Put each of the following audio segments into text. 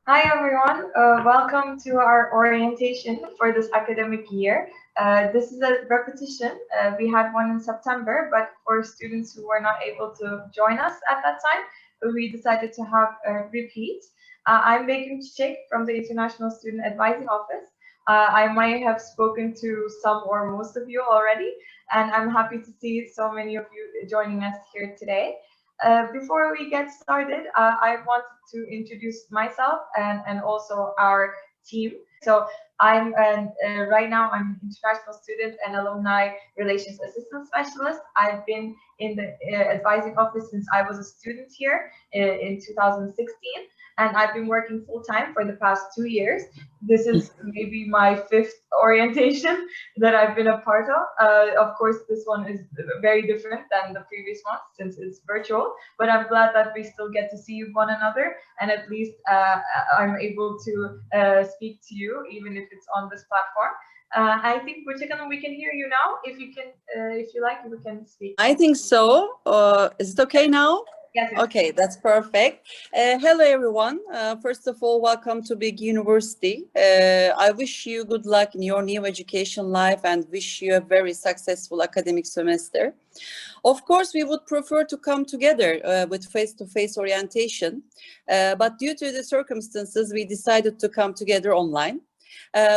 Hi everyone, welcome to our orientation for this academic year. This is a repetition. We had one in September, but for students who were not able to join us at that time, we decided to have a repeat. I'm Begüm Çiçek from the International Student Advising Office. I might have spoken to some or most of you already, and I'm happy to see so many of you joining us here today. Before we get started, I wanted to introduce myself and also our team. So right now I'm an international student and alumni relations assistant specialist. I've been in the advising office since I was a student here in 2016, and I've been working full time for the past 2 years. This is maybe my fifth orientation that I've been a part of. Of course, this one is very different than the previous one since it's virtual, but I'm glad that we still get to see one another, and at least I'm able to speak to you, even if it's on this platform. I think we can hear you now. If you can, if you like, we can speak. I think so. Is it okay now? Yes. Okay, that's perfect. Hello, everyone. First of all, welcome to BİLGİ University. I wish you good luck in your new education life and wish you a very successful academic semester. Of course, we would prefer to come together with face-to-face orientation, but due to the circumstances, we decided to come together online.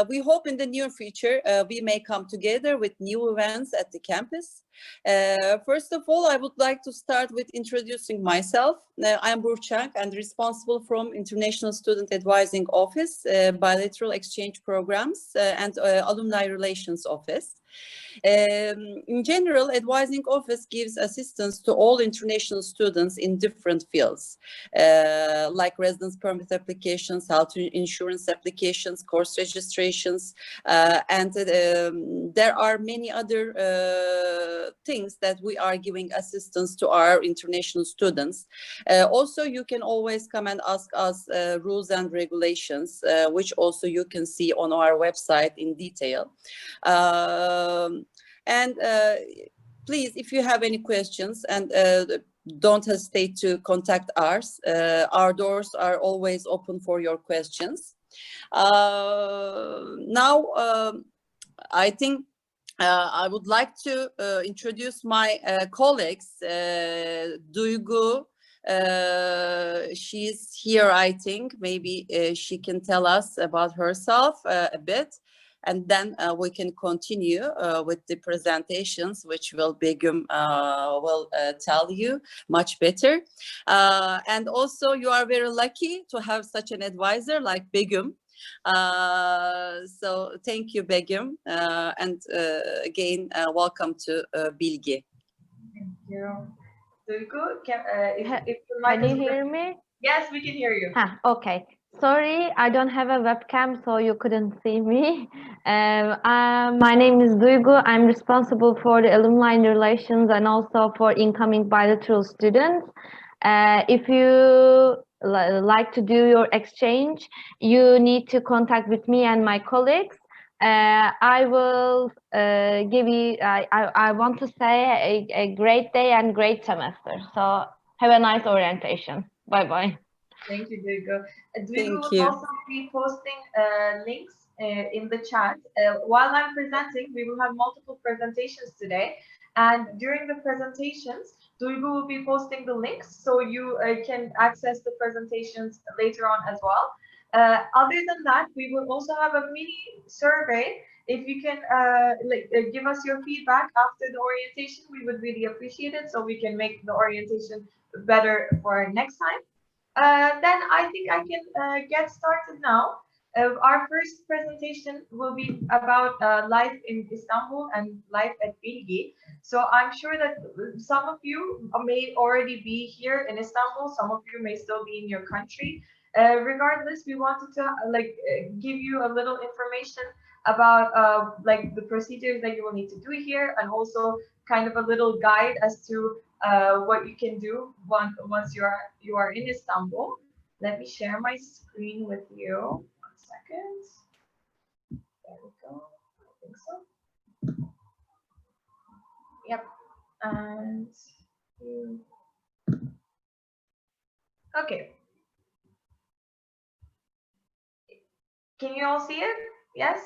We hope in the near future we may come together with new events at the campus. First of all, I would like to start with introducing myself. I'm Burçak and responsible from International Student Advising Office, Bilateral Exchange Programs and Alumni Relations Office. In general, advising office gives assistance to all international students in different fields, like residence permit applications, health insurance applications, course registrations, and there are many other things that we are giving assistance to our international students. Also, you can always come and ask us rules and regulations, which also you can see on our website in detail. And please, if you have any questions, and don't hesitate to contact us. Our doors are always open for your questions. Now, I think I would like to introduce my colleagues. Duygu, she's here, I think. Maybe she can tell us about herself a bit. And then we can continue with the presentations, which will Begüm will tell you much better. And also, you are very lucky to have such an advisor like Begüm. So thank you, Begüm. And again, welcome to BİLGİ. Thank you. Duygu, can you hear me? Yes, we can hear you. Okay. Sorry, I don't have a webcam, so you couldn't see me. My name is Duygu. I'm responsible for the alumni relations and also for incoming bilateral students. If you like to do your exchange, you need to contact with me and my colleagues. I will give you, I want to say a great day and great semester. So have a nice orientation. Bye-bye. Thank you, Duygu. Duygu will also be posting links in the chat. While I'm presenting, we will have multiple presentations today. And during the presentations, Duygu will be posting the links so you can access the presentations later on as well. Other than that, we will also have a mini survey. If you can give us your feedback after the orientation, we would really appreciate it so we can make the orientation better for next time. Then I think I can get started now. Our first presentation will be about life in Istanbul and life at BİLGİ. So I'm sure that some of you may already be here in Istanbul. Some of you may still be in your country. Regardless, we wanted to give you a little information about the procedures that you will need to do here, and also kind of a little guide as to what you can do once you are in Istanbul. Let me share my screen with you. 1 second. There we go. I think so. Yep. And okay. Can you all see it? Yes?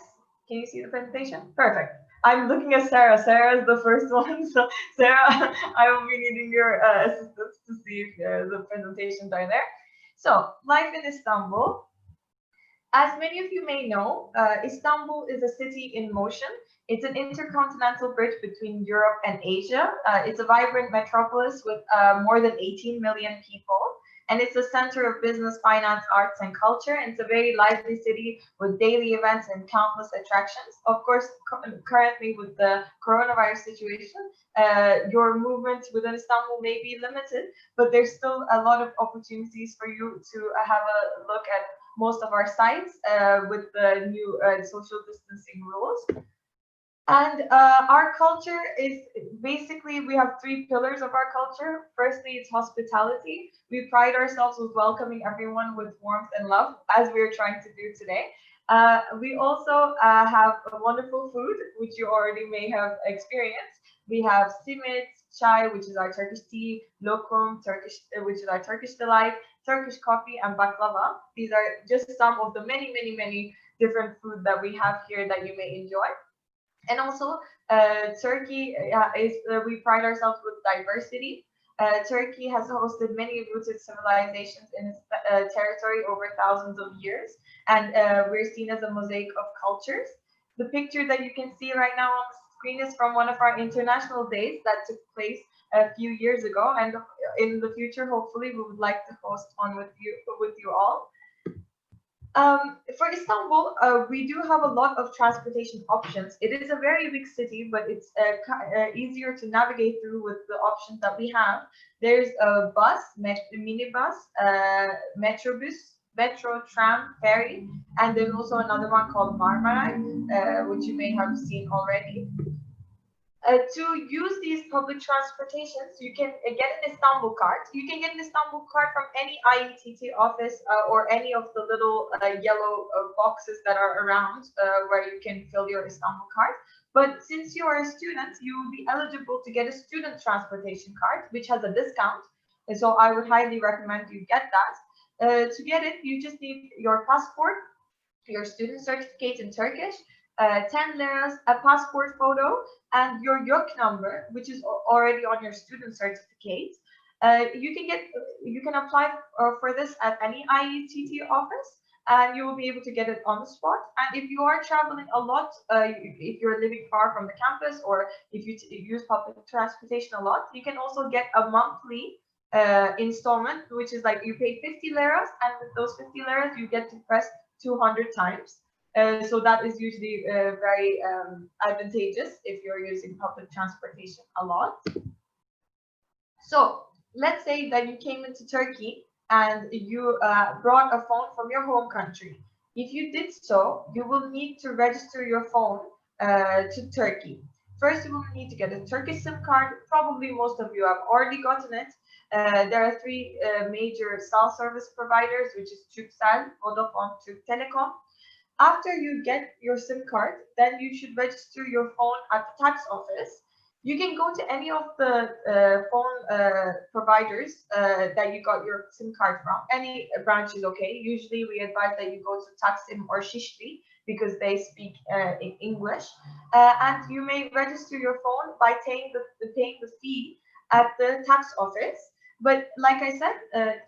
Can you see the presentation? Perfect. I'm looking at Sarah. Sarah is the first one. So Sarah, I will be needing your assistance to see if the presentations are there. So life in Istanbul. As many of you may know, Istanbul is a city in motion. It's an intercontinental bridge between Europe and Asia. It's a vibrant metropolis with more than 18 million people. And it's a center of business, finance, arts, and culture. And it's a very lively city with daily events and countless attractions. Of course, currently with the coronavirus situation, your movement within Istanbul may be limited, but there's still a lot of opportunities for you to have a look at most of our sites with the new social distancing rules. And our culture is basically, we have three pillars of our culture. Firstly, it's hospitality. We pride ourselves with welcoming everyone with warmth and love, as we're trying to do today. We also have wonderful food, which you already may have experienced. We have simit, chai, which is our Turkish tea, lokum, which is our Turkish delight, Turkish coffee, and baklava. These are just some of the many different food that we have here that you may enjoy. And also, Turkey we pride ourselves with diversity. Turkey has hosted many rooted civilizations in its territory over thousands of years, and we're seen as a mosaic of cultures. The picture that you can see right now on the screen is from one of our international days that took place a few years ago, and in the future, hopefully, we would like to host one with you all. For Istanbul, we do have a lot of transportation options. It is a very big city, but it's easier to navigate through with the options that we have. There's a bus, minibus, metrobus, metro, tram, ferry, and there's also another one called Marmaray, which you may have seen already. To use these public transportations, you can get an Istanbul card. You can get an Istanbul card from any IETT office or any of the little yellow boxes that are around where you can fill your Istanbul card. But since you are a student, you will be eligible to get a student transportation card, which has a discount. And so I would highly recommend you get that. To get it, you just need your passport, your student certificate in Turkish, 10 liras, a passport photo, and your YOK number, which is already on your student certificate. You can apply for this at any IETT office, and you will be able to get it on the spot. And if you are traveling a lot, if you're living far from the campus, or if you use public transportation a lot, you can also get a monthly installment, which is like you pay 50 liras, and with those 50 liras, you get to press 200 times. So that is usually very advantageous if you're using public transportation a lot. So let's say that you came into Turkey and you brought a phone from your home country. If you did so, you will need to register your phone to Turkey. First, you will need to get a Turkish SIM card. Probably most of you have already gotten it. There are three major cell service providers, which is Turkcell, Vodafone, Türk Telekom. After you get your SIM card, then you should register your phone at the tax office. You can go to any of the phone providers that you got your SIM card from. Any branch is okay. Usually we advise that you go to Taksim or Shishli because they speak in English. And you may register your phone by paying the fee at the tax office. But like I said,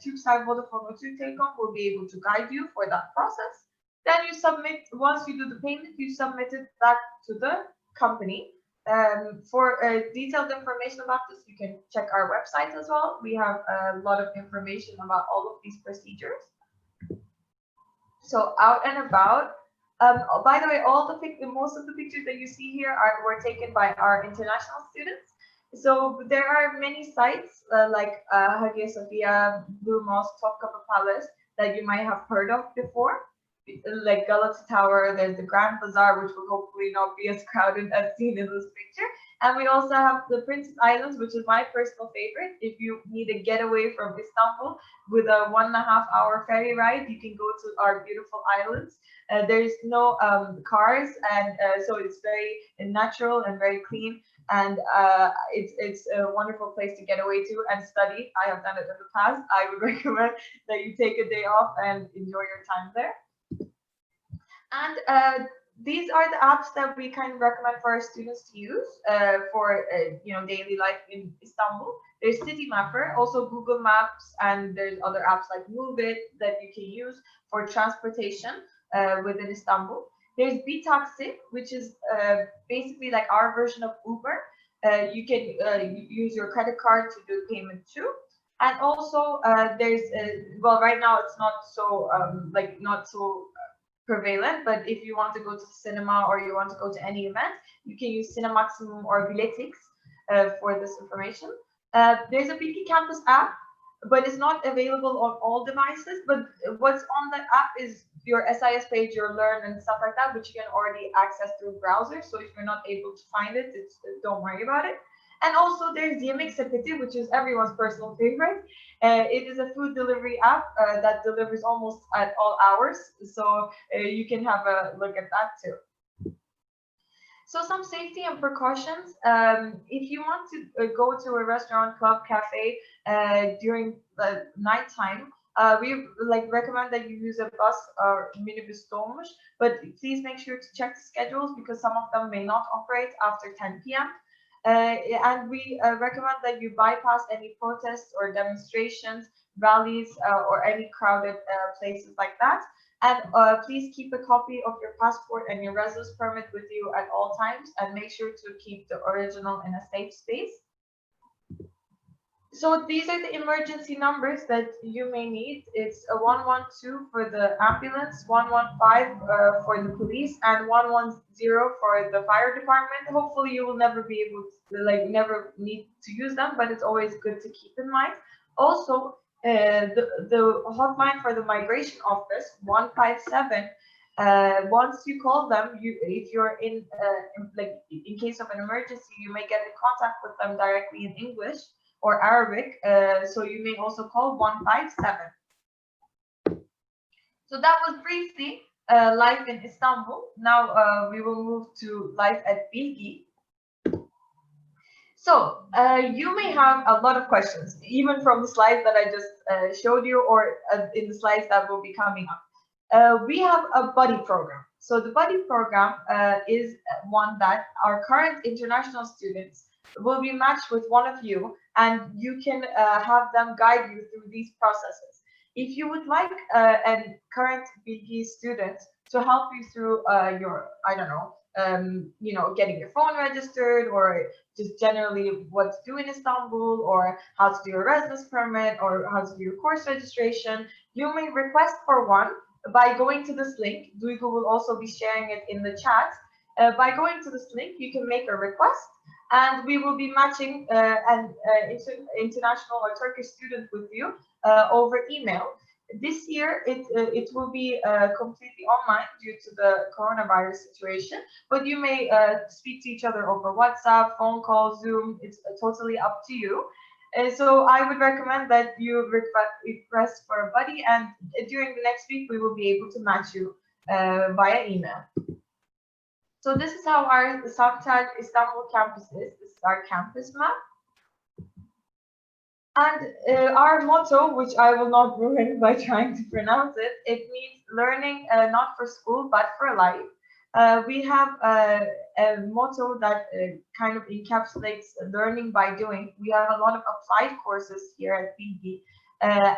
Turkcell, Vodafone, or Türk Telekom will be able to guide you for that process. Then you submit, once you do the payment, you submit it back to the company. For detailed information about this, you can check our website as well. We have a lot of information about all of these procedures. So out and about. By the way, most of the pictures that you see here were taken by our international students. So there are many sites like Hagia Sophia, Blue Mosque, Topkapı Palace that you might have heard of before. Like Galata Tower, there's the Grand Bazaar, which will hopefully not be as crowded as seen in this picture. And we also have the Princess Islands, which is my personal favorite. If you need a getaway from Istanbul with a 1.5-hour ferry ride, you can go to our beautiful islands. There's no cars, and so it's very natural and very clean. And it's a wonderful place to get away to and study. I have done it in the past. I would recommend that you take a day off and enjoy your time there. And these are the apps that we kind of recommend for our students to use for daily life in Istanbul. There's City Mapper, also Google Maps, and there's other apps like Move It that you can use for transportation within Istanbul. There's BİLGİ, which is basically like our version of Uber. You can use your credit card to do payment too. And also there's well, right now it's not so not so prevalent, but if you want to go to the cinema or you want to go to any event, you can use Cinemaximum or Biletix for this information. There's a BİLGİ campus app, but it's not available on all devices. But what's on the app is your SIS page, your Learn and stuff like that, which you can already access through browser. So if you're not able to find it, don't worry about it. And also there's Yemek Sepeti, which is everyone's personal favorite. It is a food delivery app that delivers almost at all hours. So you can have a look at that too. So some safety and precautions. If you want to go to a restaurant, club, cafe during the nighttime, we recommend that you use a bus or minibus dolmuş, but please make sure to check the schedules because some of them may not operate after 10 p.m. And we recommend that you bypass any protests or demonstrations, rallies, or any crowded places like that. And please keep a copy of your passport and your residence permit with you at all times, and make sure to keep the original in a safe space. So these are the emergency numbers that you may need. It's a 112 for the ambulance, 115 for the police, and 110 for the fire department. Hopefully you will never be able to, never need to use them, but it's always good to keep in mind. Also, the hotline for the migration office, 157, once you call them, if you're in case of an emergency, you may get in contact with them directly in English or Arabic, so you may also call 157. So that was briefly life in Istanbul. Now we will move to life at BİLGİ. So you may have a lot of questions, even from the slides that I just showed you, or in the slides that will be coming up. We have a buddy program. So the buddy program is one that our current international students will be matched with one of you, and you can have them guide you through these processes. If you would like a current BİLGİ student to help you through your, getting your phone registered, or just generally what to do in Istanbul, or how to do your residence permit, or how to do your course registration, you may request for one by going to this link. Duygu will also be sharing it in the chat. By going to this link, you can make a request, and we will be matching an international or Turkish student with you over email. This year, it will be completely online due to the coronavirus situation, but you may speak to each other over WhatsApp, phone call, Zoom. It's totally up to you. So I would recommend that you request for a buddy, and during the next week, we will be able to match you via email. So this is how our Untitled Istanbul campus is. This is our campus map. And our motto, which I will not ruin by trying to pronounce it, it means learning not for school, but for life. We have a motto that kind of encapsulates learning by doing. We have a lot of applied courses here at BİLGİ,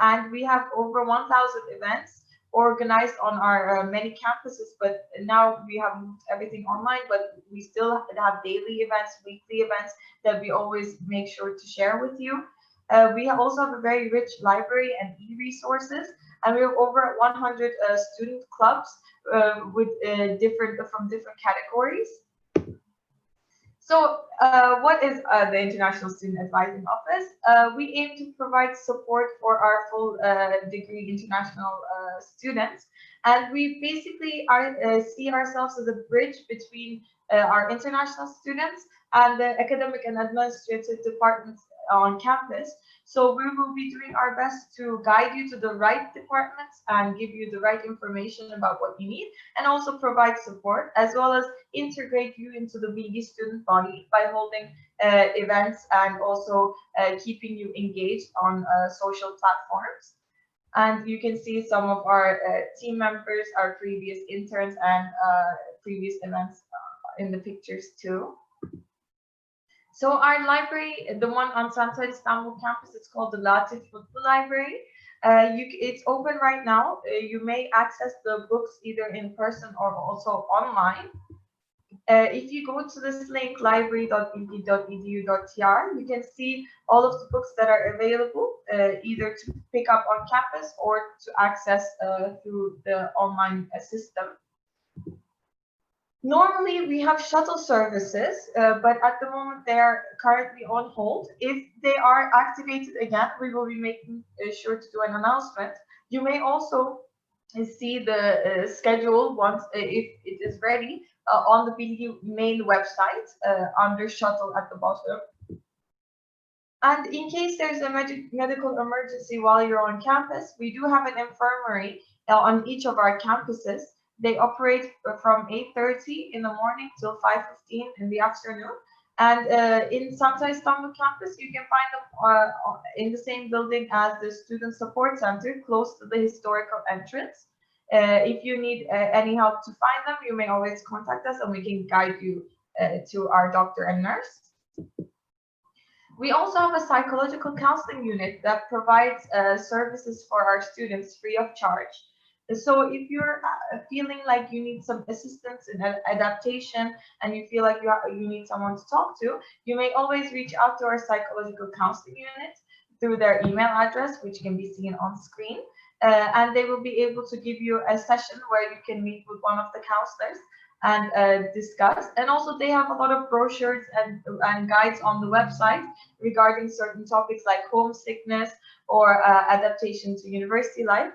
and we have over 1,000 events organized on our many campuses, but now we have moved everything online, but we still have daily events, weekly events that we always make sure to share with you. We also have a very rich library and e-resources, and we have over 100 student clubs with from different categories. So what is the International Student Advising Office? We aim to provide support for our full degree international students, and we basically see ourselves as a bridge between our international students and the academic and administrative departments on campus. So we will be doing our best to guide you to the right departments and give you the right information about what you need, and also provide support, as well as integrate you into the BİLGİ student body by holding events and also keeping you engaged on social platforms. And you can see some of our team members, our previous interns, and previous events in the pictures too. So our library, the one on Sunset Istanbul campus, it's called the Latif Mutlu Library. It's open right now. You may access the books either in person or also online. If you go to this link, library.bilgi.edu.tr, you can see all of the books that are available, either to pick up on campus or to access through the online system. Normally, we have shuttle services, but at the moment they are currently on hold. If they are activated again, we will be making sure to do an announcement. You may also see the schedule once if it is ready on the BİLGİ main website under shuttle at the bottom. And in case there's a medical emergency while you're on campus, we do have an infirmary on each of our campuses. They operate from 8:30 in the morning till 5:15 in the afternoon. And in Sunset Istanbul campus, you can find them in the same building as the Student Support Center, close to the historical entrance. If you need any help to find them, you may always contact us and we can guide you to our doctor and nurse. We also have a psychological counseling unit that provides services for our students free of charge. So if you're feeling like you need some assistance in adaptation and you feel like you need someone to talk to, you may always reach out to our psychological counseling unit through their email address, which can be seen on screen. And they will be able to give you a session where you can meet with one of the counselors and discuss. And also they have a lot of brochures and guides on the website regarding certain topics like homesickness or adaptation to university life.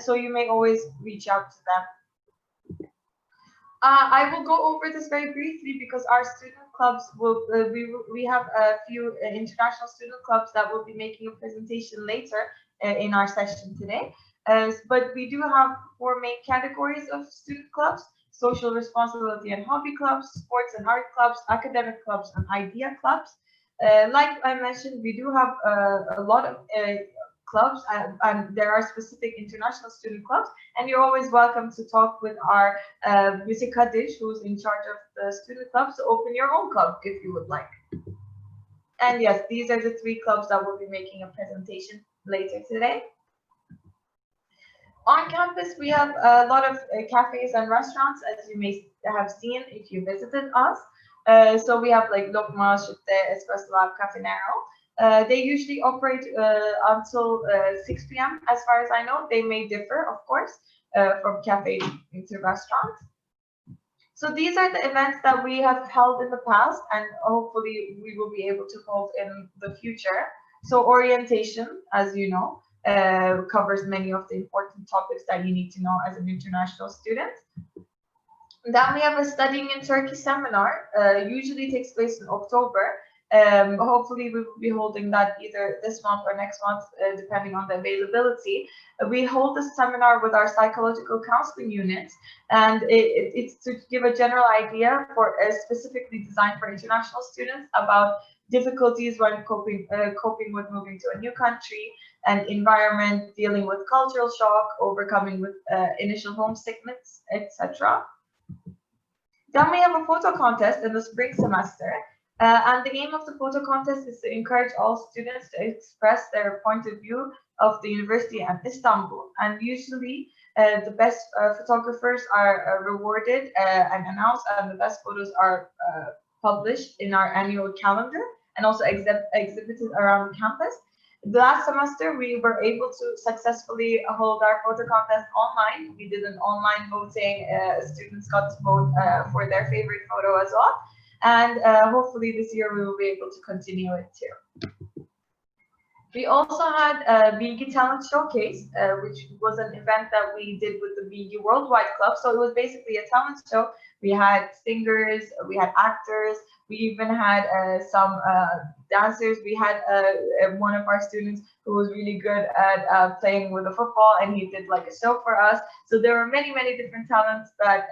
So you may always reach out to them. I will go over this very briefly because our student clubs will, we have a few international student clubs that will be making a presentation later in our session today. But we do have 4 main categories of student clubs: social responsibility and hobby clubs, sports and art clubs, academic clubs, and idea clubs. Like I mentioned, we do have a lot of clubs, and there are specific international student clubs, and you're always welcome to talk with our Mr. Kadish, who's in charge of the student clubs, to open your own club if you would like. And yes, these are the 3 clubs that will be making a presentation later today. On campus, we have a lot of cafes and restaurants, as you may have seen if you visited us. So we have like Lokma, Şütte, Espresso Lab, Cafe Nero. They usually operate until 6 p.m. as far as I know. They may differ, of course, from cafe to restaurant. So these are the events that we have held in the past, and hopefully we will be able to hold in the future. So orientation, as you know, covers many of the important topics that you need to know as an international student. Then we have a Studying in Turkey seminar, usually takes place in October. Hopefully we will be holding that either this month or next month, depending on the availability. We hold this seminar with our psychological counseling unit, and it's to give a general idea for specifically designed for international students about difficulties when coping with moving to a new country and environment, dealing with cultural shock, overcoming with initial homesickness, etc. Then we have a photo contest in the spring semester. And the aim of the photo contest is to encourage all students to express their point of view of the university and Istanbul. And usually the best photographers are rewarded and announced, and the best photos are published in our annual calendar and also exhibited around the campus. The last semester, we were able to successfully hold our photo contest online. We did an online voting. Students got to vote for their favorite photo as well. And hopefully this year we will be able to continue it too. We also had a BİLGİ Talent Showcase, which was an event that we did with the BİLGİ Worldwide Club. So it was basically a talent show. We had singers, we had actors, we even had some dancers. We had one of our students who was really good at playing with the football, and he did like a show for us. So there were many, many different talents that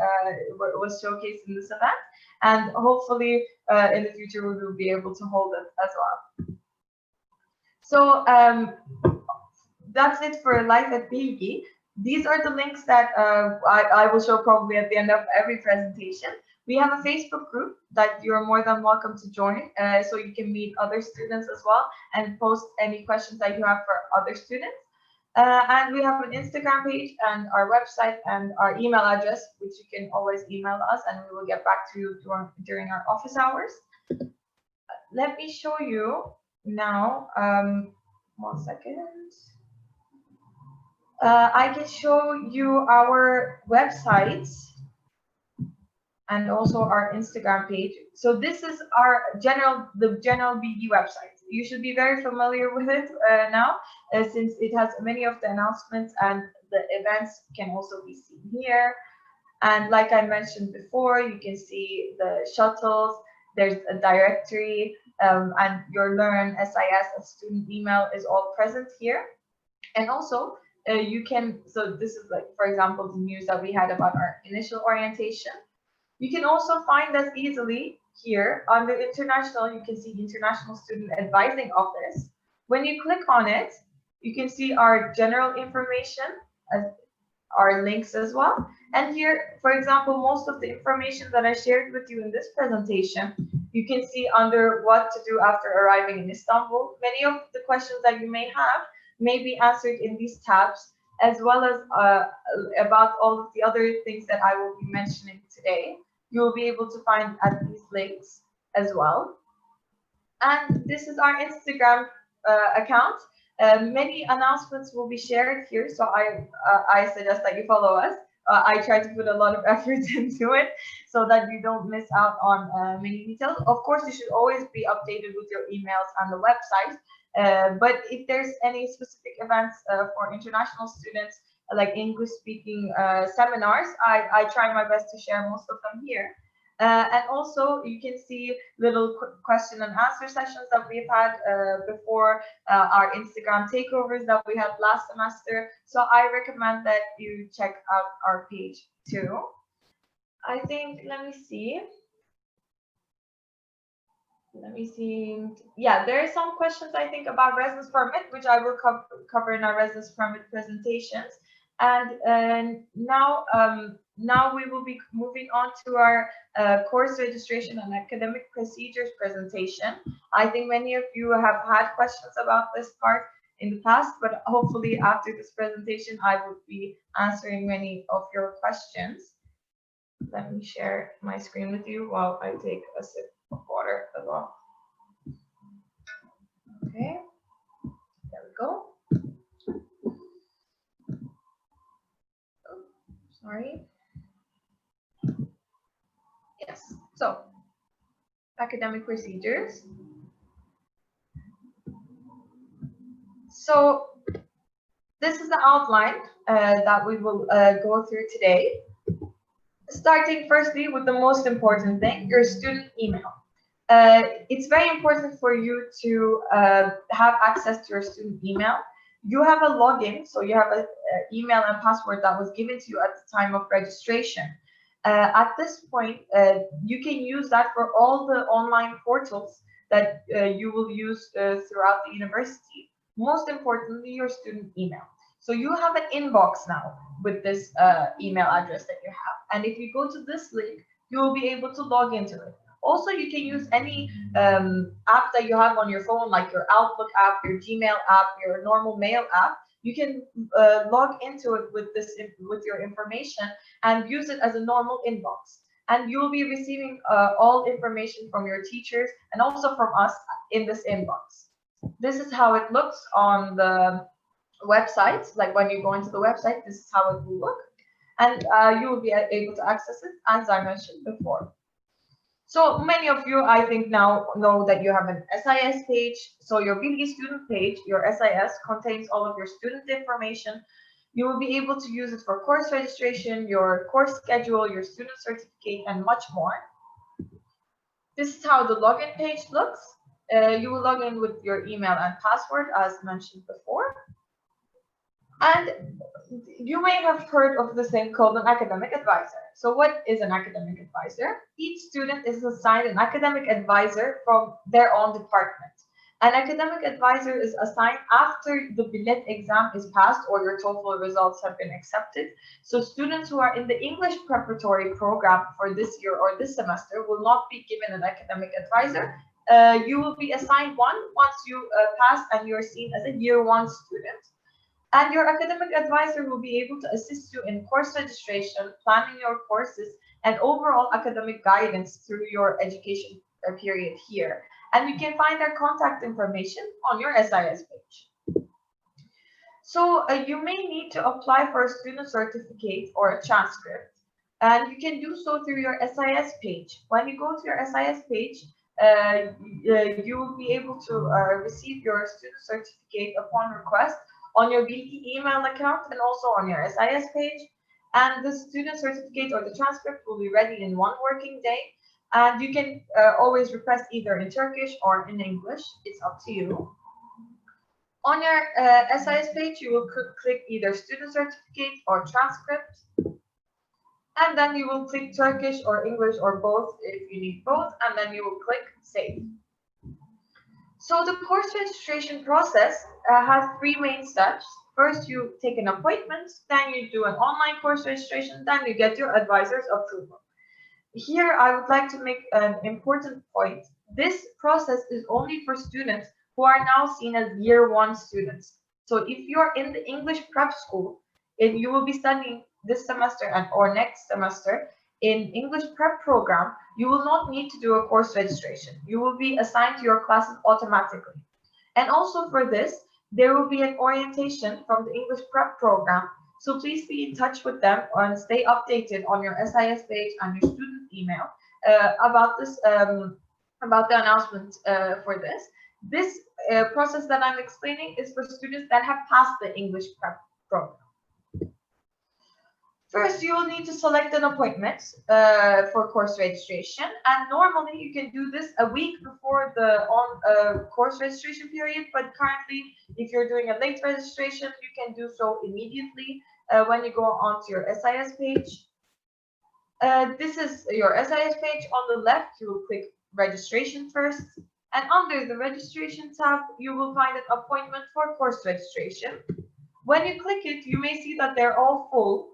was showcased in this event. And hopefully in the future we will be able to hold it as well. So that's it for Life at BİLGİ. These are the links that I will show probably at the end of every presentation. We have a Facebook group that you're more than welcome to join, so you can meet other students as well and post any questions that you have for other students. And we have an Instagram page and our website and our email address, which you can always email us and we will get back to you during our office hours. Let me show you now, 1 second. I can show you our websites and also our Instagram page. So this is our the general BİLGİ website. You should be very familiar with it now, since it has many of the announcements and the events can also be seen here. And like I mentioned before, you can see the shuttles, there's a directory, and your Learn, SIS, and student email is all present here. And also, you can, so this is like, for example, the news that we had about our initial orientation. You can also find us easily here under International. You can see International Student Advising Office. When you click on it, you can see our general information, our links as well. And here, for example, most of the information that I shared with you in this presentation, you can see under what to do after arriving in Istanbul. Many of the questions that you may have may be answered in these tabs, as well as about all of the other things that I will be mentioning today. You will be able to find at these links as well. And this is our Instagram account. Many announcements will be shared here, so I suggest that you follow us. I try to put a lot of effort into it so that you don't miss out on many details. Of course, you should always be updated with your emails on the website. But if there's any specific events for international students, like English-speaking seminars, I try my best to share most of them here. And also, you can see little question and answer sessions that we've had before our Instagram takeovers that we had last semester. So I recommend that you check out our page too. I think, let me see. Yeah, there are some questions I think about residence permit, which I will cover in our residence permit presentations. And now we will be moving on to our course registration and academic procedures presentation. I think many of you have had questions about this part in the past, but hopefully after this presentation, I will be answering many of your questions. Let me share my screen with you while I take a sip of water as well. Okay, there we go. Oh, sorry. Yes, so academic procedures. So this is the outline that we will go through today. Starting firstly with the most important thing, your student email. It's very important for you to have access to your student email. You have a login, so you have an email and password that was given to you at the time of registration. At this point, you can use that for all the online portals that you will use throughout the university. Most importantly, your student email. So you have an inbox now with this email address that you have. And if you go to this link, you will be able to log into it. Also, you can use any app that you have on your phone, like your Outlook app, your Gmail app, your normal mail app. You can log into it with your information and use it as a normal inbox. And you will be receiving all information from your teachers and also from us in this inbox. This is how it looks on the website. Like when you go into the website, this is how it will look. And you will be able to access it, as I mentioned before. So many of you, I think, now know that you have an SIS page. So your BİLGİ student page, your SIS, contains all of your student information. You will be able to use it for course registration, your course schedule, your student certificate, and much more. This is how the login page looks. You will log in with your email and password, as mentioned before. And you may have heard of this thing called an academic advisor. So what is an academic advisor? Each student is assigned an academic advisor from their own department. An academic advisor is assigned after the BİLGİ exam is passed or your TOEFL results have been accepted. So students who are in the English preparatory program for this year or this semester will not be given an academic advisor. You will be assigned one once you pass and you're seen as a year 1 student. And your academic advisor will be able to assist you in course registration, planning your courses, and overall academic guidance through your education period here. And you can find their contact information on your SIS page. So you may need to apply for a student certificate or a transcript, and you can do so through your SIS page. When you go to your SIS page, you will be able to receive your student certificate upon request on your BİLGİ email account and also on your SIS page. And the student certificate or the transcript will be ready in 1 working day. And you can always request either in Turkish or in English. It's up to you. On your SIS page, you will click either student certificate or transcript. And then you will click Turkish or English or both if you need both. And then you will click Save. So the course registration process has 3 main steps. First, you take an appointment. Then you do an online course registration. Then you get your advisor's approval. Here, I would like to make an important point. This process is only for students who are now seen as year 1 students. So if you're in the English prep school and you will be studying this semester or next semester in English prep program, you will not need to do a course registration. You will be assigned to your classes automatically. And also for this, there will be an orientation from the English prep program. So please be in touch with them and stay updated on your SIS page and your student email about this, about the announcement for this. This process that I'm explaining is for students that have passed the English prep program. First, you will need to select an appointment for course registration, and normally you can do this a week before the course registration period, but currently, if you're doing a late registration, you can do so immediately when you go onto your SIS page. This is your SIS page. On the left, you will click registration first, and under the registration tab, you will find an appointment for course registration. When you click it, you may see that they're all full.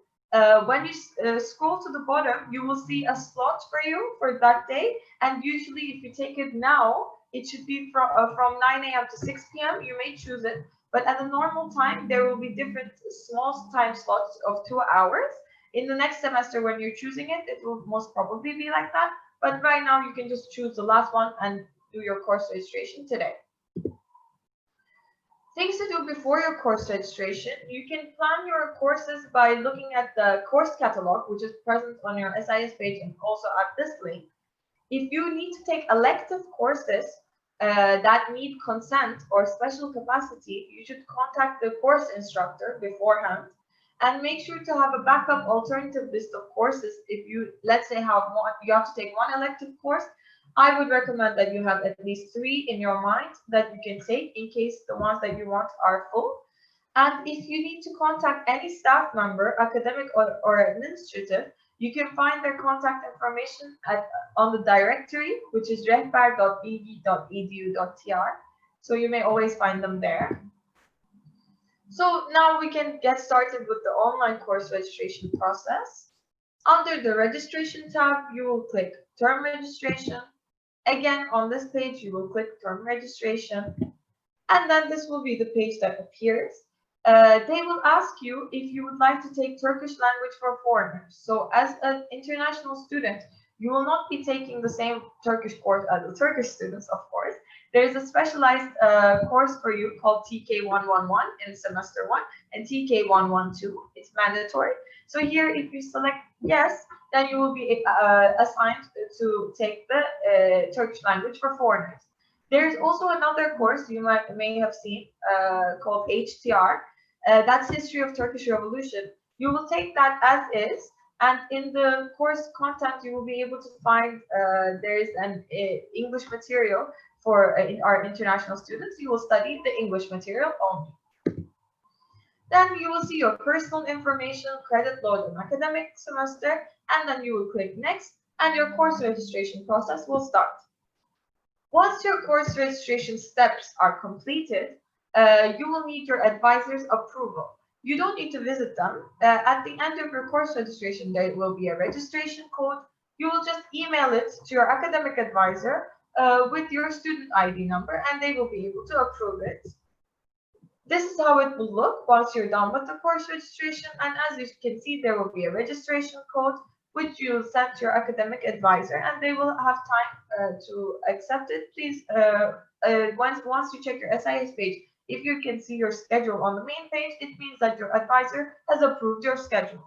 When you scroll to the bottom, you will see a slot for you for that day. And usually, if you take it now, it should be from 9 a.m. to 6 p.m. You may choose it. But at the normal time, there will be different small time slots of 2 hours. In the next semester, when you're choosing it, it will most probably be like that. But right now, you can just choose the last one and do your course registration today. Things to do before your course registration. You can plan your courses by looking at the course catalog, which is present on your SIS page and also at this link. If you need to take elective courses that need consent or special capacity, you should contact the course instructor beforehand and make sure to have a backup alternative list of courses. If you, let's say, you have to take 1 elective course, I would recommend that you have at least 3 in your mind that you can take in case the ones that you want are full. And if you need to contact any staff member, academic or administrative, you can find their contact information on the directory, which is rehber.bilgi.edu.tr. So you may always find them there. So now we can get started with the online course registration process. Under the registration tab, you will click term registration. Again, on this page, you will click term registration, and then this will be the page that appears. They will ask you if you would like to take Turkish language for foreigners. So as an international student, you will not be taking the same Turkish course as the Turkish students, of course. There's a specialized course for you called TK111 in semester 1 and TK112. It's mandatory. So here, if you select yes, then you will be assigned to take the Turkish language for foreigners. There's also another course you may have seen called HTR. That's History of Turkish Revolution. You will take that as is, and in the course content, you will be able to find there is an English material for our international students. You will study the English material only. Then you will see your personal information, credit load, and academic semester, and then you will click next, and your course registration process will start. Once your course registration steps are completed, you will need your advisor's approval. You don't need to visit them. At the end of your course registration, there will be a registration code. You will just email it to your academic advisor with your student ID number, and they will be able to approve it. This is how it will look once you're done with the course registration. And as you can see, there will be a registration code which you will send to your academic advisor, and they will have time to accept it. Please, once you check your SIS page, if you can see your schedule on the main page, it means that your advisor has approved your schedule.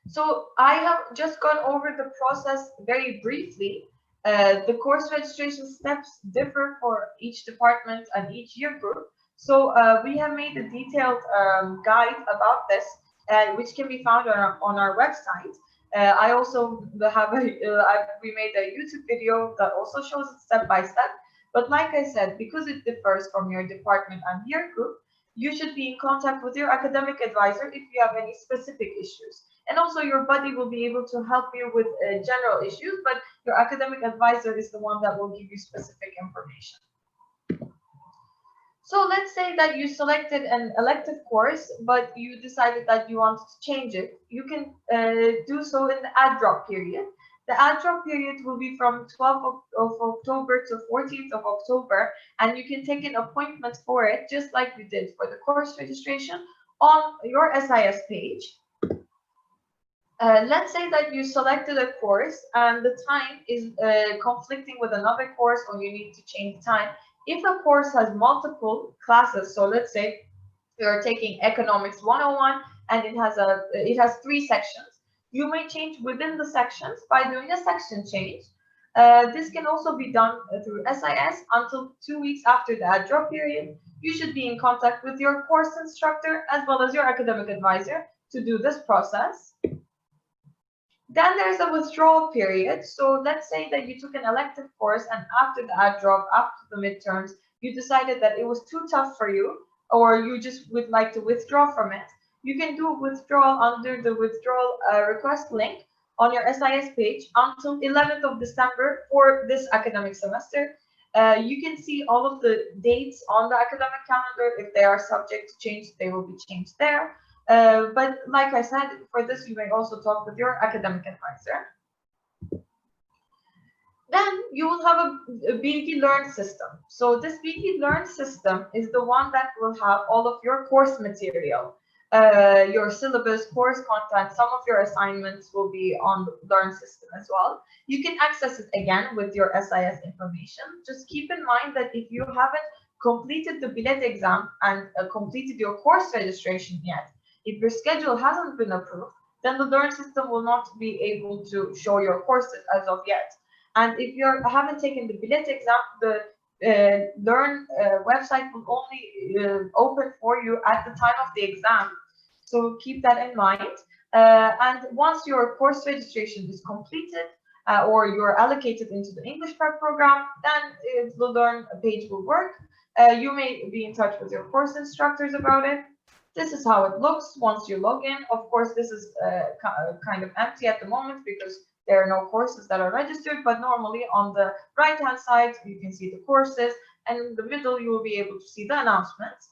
So I have just gone over the process very briefly. The course registration steps differ for each department and each year group. So we have made a detailed guide about this, which can be found on our website. I also have we made a YouTube video that also shows it step by step. But like I said, because it differs from your department and year group, you should be in contact with your academic advisor if you have any specific issues. And also your buddy will be able to help you with general issues, but your academic advisor is the one that will give you specific information. So let's say that you selected an elective course, but you decided that you wanted to change it. You can do so in the add drop period. The add drop period will be from 12th of October to 14th of October, and you can take an appointment for it, just like you did for the course registration, on your SIS page. Let's say that you selected a course and the time is conflicting with another course, or you need to change the time. If a course has multiple classes, so let's say you're taking Economics 101 and it has 3 sections, you may change within the sections by doing a section change. This can also be done through SIS until 2 weeks after the add drop period. You should be in contact with your course instructor as well as your academic advisor to do this process. Then there's a withdrawal period. So let's say that you took an elective course and after the add drop, after the midterms, you decided that it was too tough for you, or you just would like to withdraw from it. You can do withdrawal under the withdrawal request link on your SIS page until 11th of December for this academic semester. You can see all of the dates on the academic calendar. If they are subject to change, they will be changed there. But like I said, for this, you may also talk with your academic advisor. Then you will have a BİLGİ Learn system. So this BİLGİ Learn system is the one that will have all of your course material, your syllabus, course content. Some of your assignments will be on the Learn system as well. You can access it again with your SIS information. Just keep in mind that if you haven't completed the bilet exam and completed your course registration yet, if your schedule hasn't been approved, then the Learn system will not be able to show your courses as of yet. And if you haven't taken the bilet exam, the Learn website will only open for you at the time of the exam. So keep that in mind. And once your course registration is completed, or you're allocated into the English prep program, then the Learn page will work. You may be in touch with your course instructors about it. This is how it looks once you log in. Of course, this is kind of empty at the moment because there are no courses that are registered, but normally on the right-hand side, you can see the courses, and in the middle, you will be able to see the announcements.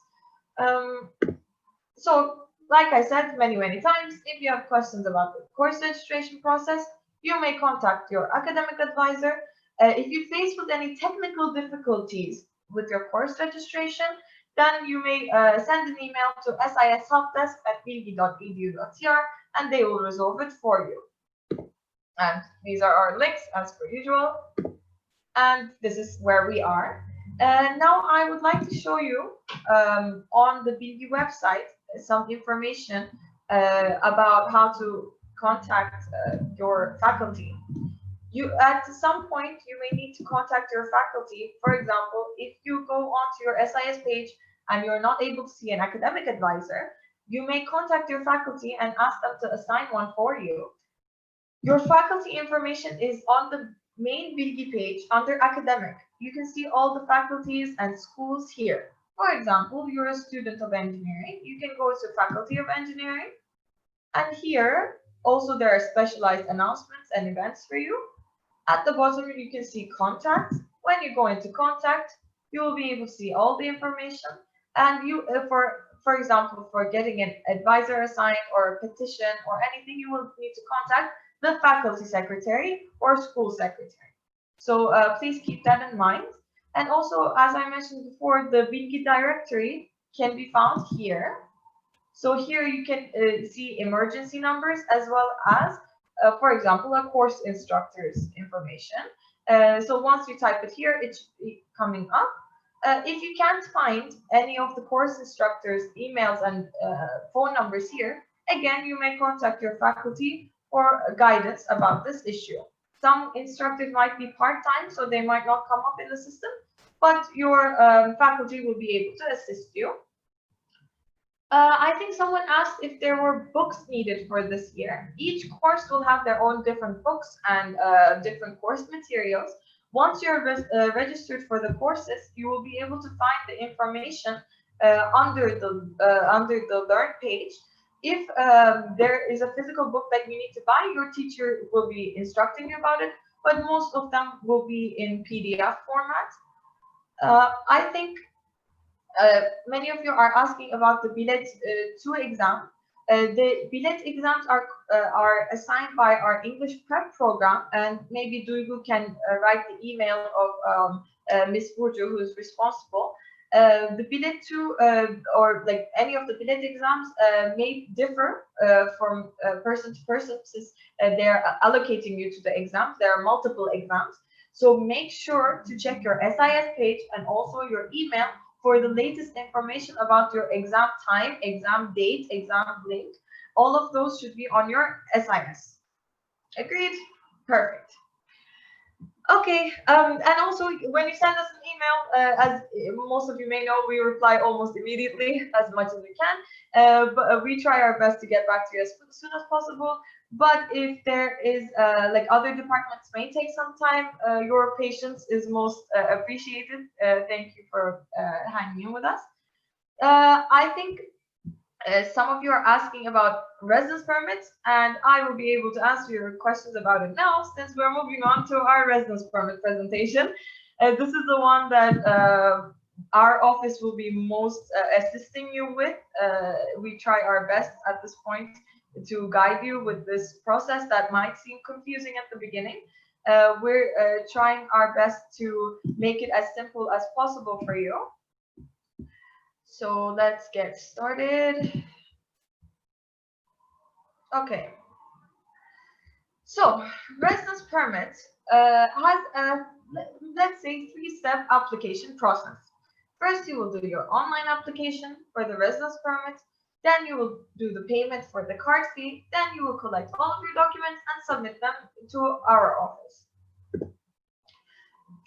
So, like I said many times, if you have questions about the course registration process, you may contact your academic advisor. If you face with any technical difficulties with your course registration, then you may send an email to sishelpdesk@bilgi.edu.tr and they will resolve it for you. And these are our links as per usual. And this is where we are. Now I would like to show you on the BİLGİ website some information about how to contact your faculty. At some point, you may need to contact your faculty. For example, if you go onto your SIS page and you're not able to see an academic advisor, you may contact your faculty and ask them to assign one for you. Your faculty information is on the main BİLGİ page under academic. You can see all the faculties and schools here. For example, you're a student of engineering. You can go to Faculty of Engineering. And here, also there are specialized announcements and events for you. At the bottom, you can see contact, When you go into contact, you will be able to see all the information. And you, for example, for getting an advisor assigned or a petition or anything, you will need to contact the faculty secretary or school secretary. So please keep that in mind. And also, as I mentioned before, the BİLGİ directory can be found here. So here you can see emergency numbers as well as, for example, a course instructor's information. So once you type it here, it should be coming up. If you can't find any of the course instructors' emails and phone numbers here, again, you may contact your faculty for guidance about this issue. Some instructors might be part-time, so they might not come up in the system, but your faculty will be able to assist you. I think someone asked if there were books needed for this year. Each course will have their own different books and different course materials. Once you're registered for the courses, you will be able to find the information under the Learn page. If there is a physical book that you need to buy, your teacher will be instructing you about it, but most of them will be in PDF format. I think many of you are asking about the Bilet 2 exam. The Bilet exams are assigned by our English prep program, and maybe Duygu can write the email of Miss Burcu, who is responsible. The Bilet 2 or like any of the Bilet exams may differ from person to person, since they're allocating you to the exams. There are multiple exams. So make sure to check your SIS page and also your email for the latest information about your exam time, exam date, exam link. All of those should be on your SIS. Agreed? Perfect. Okay, and also when you send us an email, as most of you may know, we reply almost immediately, as much as we can. But we try our best to get back to you as soon as possible. But if there is, like other departments may take some time, your patience is most appreciated. Thank you for hanging in with us. I think some of you are asking about residence permits, and I will be able to answer your questions about it now, since we're moving on to our residence permit presentation. This is the one that our office will be most assisting you with. We try our best at this point to guide you with this process that might seem confusing at the beginning. We're trying our best to make it as simple as possible for you. So let's get started. Okay. So residence permit has a, let's say, 3-step application process. First, you will do your online application for the residence permit. Then you will do the payment for the card fee. Then you will collect all of your documents and submit them to our office.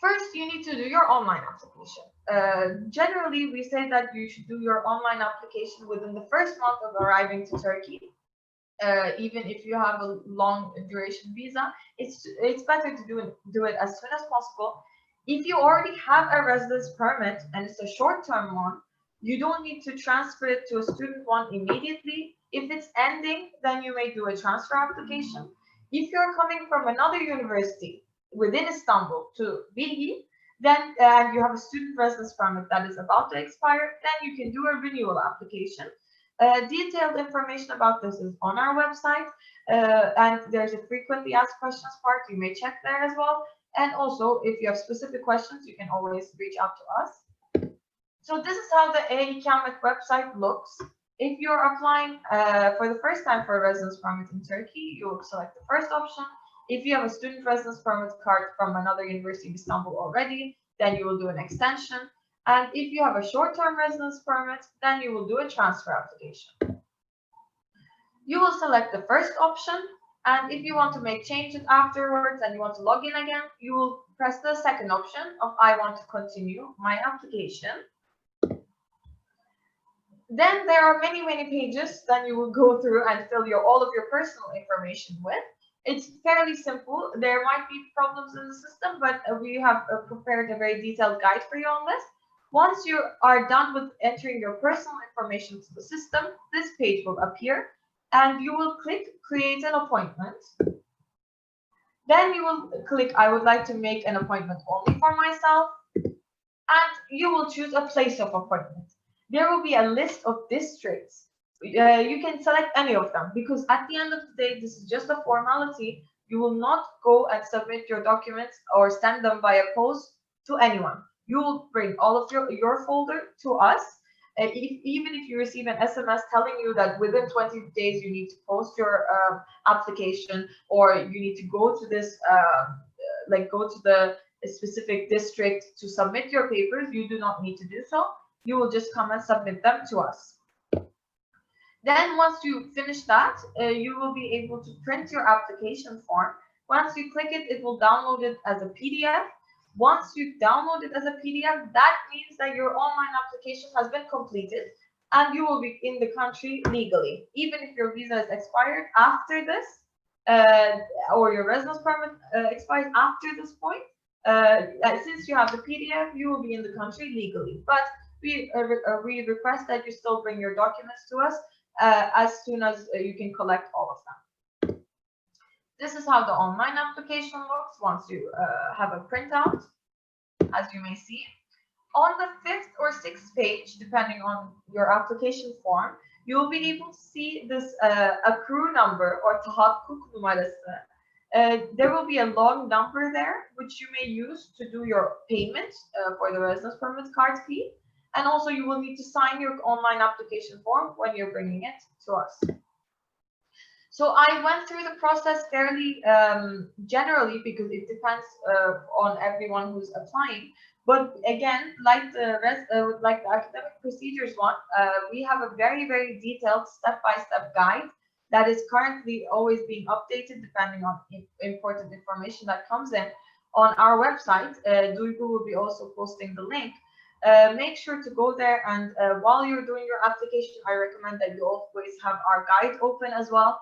First, you need to do your online application. Generally, we say that you should do your online application within the first month of arriving to Turkey. Even if you have a long duration visa, it's better to do it as soon as possible. If you already have a residence permit and it's a short-term one, you don't need to transfer it to a student one immediately. If it's ending, then you may do a transfer application. If you're coming from another university within Istanbul to BİLGİ, then you have a student residence permit that is about to expire, then you can do a renewal application. Detailed information about this is on our website, and there's a frequently asked questions part. You may check there as well. And also, if you have specific questions, you can always reach out to us. So this is how the e-ikamet website looks. If you're applying for the first time for a residence permit in Turkey, you will select the first option. If you have a student residence permit card from another university in Istanbul already, then you will do an extension. And if you have a short-term residence permit, then you will do a transfer application. You will select the first option, and if you want to make changes afterwards and you want to log in again, you will press the second option of I want to continue my application. Then there are many pages that you will go through and fill all of your personal information with. It's fairly simple. There might be problems in the system, but we have prepared a very detailed guide for you on this. Once you are done with entering your personal information to the system, this page will appear and you will click Create an Appointment. Then you will click, I would like to make an appointment only for myself, and you will choose a place of appointment. There will be a list of districts. You can select any of them, because at the end of the day, this is just a formality. You will not go and submit your documents or send them via post to anyone. You will bring all of your folder to us. Even if you receive an SMS telling you that within 20 days you need to post your application, or you need to go to this, go to the specific district to submit your papers, you do not need to do so. You will just come and submit them to us. Then once you finish that, you will be able to print your application form. Once you click it, it will download it as a PDF. Once you download it as a PDF, that means that your online application has been completed and you will be in the country legally. Even if your visa is expired after this, or your residence permit expires after this point, since you have the PDF, you will be in the country legally. But we request that you still bring your documents to us as soon as you can collect all of them. This is how the online application looks once you have a printout, as you may see. On the 5th or 6th page, depending on your application form, you will be able to see this accrue number or tahakkuk numarası. There will be a long number there, which you may use to do your payment for the residence permit card fee. And also you will need to sign your online application form when you're bringing it to us. So I went through the process fairly generally, because it depends on everyone who's applying. But again, like the academic procedures one, we have a very, very detailed step-by-step guide that is currently always being updated depending on important information that comes in on our website. Duygu will be also posting the link. Make sure to go there, and while you're doing your application, I recommend that you always have our guide open as well.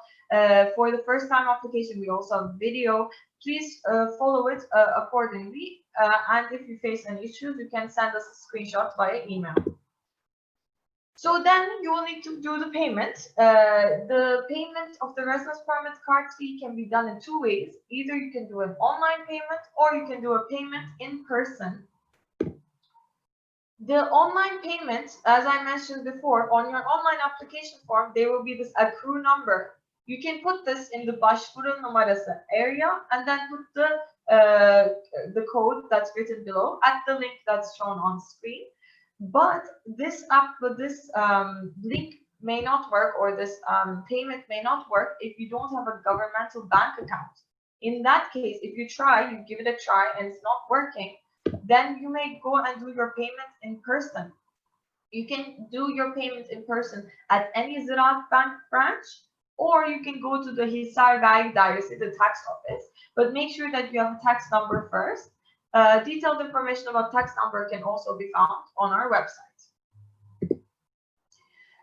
For the first time application, we also have video. Please follow it accordingly. And if you face any issues, you can send us a screenshot via email. So then you will need to do the payment. The payment of the residence permit card fee can be done in two ways. Either you can do an online payment, or you can do a payment in person. The online payment, as I mentioned before, on your online application form, there will be this accrue number. You can put this in the başvuru numarası area and then put the code that's written below at the link that's shown on screen. But this link may not work, or this payment may not work if you don't have a governmental bank account. In that case, if you try, you give it a try and it's not working, then you may go and do your payment in person. You can do your payment in person at any Ziraat Bank branch, or you can go to the Hisar Vergi Dairesi, the tax office, but make sure that you have a tax number first. Detailed information about tax number can also be found on our website.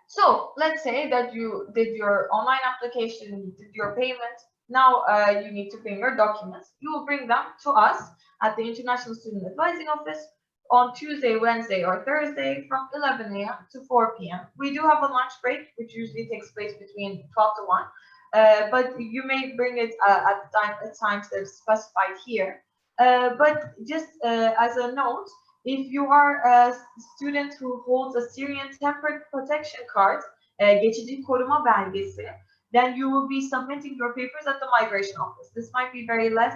So let's say that you did your online application, you did your payment. Now you need to bring your documents. You will bring them to us at the International Student Advising Office on Tuesday, Wednesday, or Thursday from 11 a.m. to 4 p.m. We do have a lunch break, which usually takes place between 12 to 1, but you may bring it at times that are specified here. But just as a note, if you are a student who holds a Syrian Temporary Protection Card, geçici koruma belgesi, then you will be submitting your papers at the migration office. This might be very less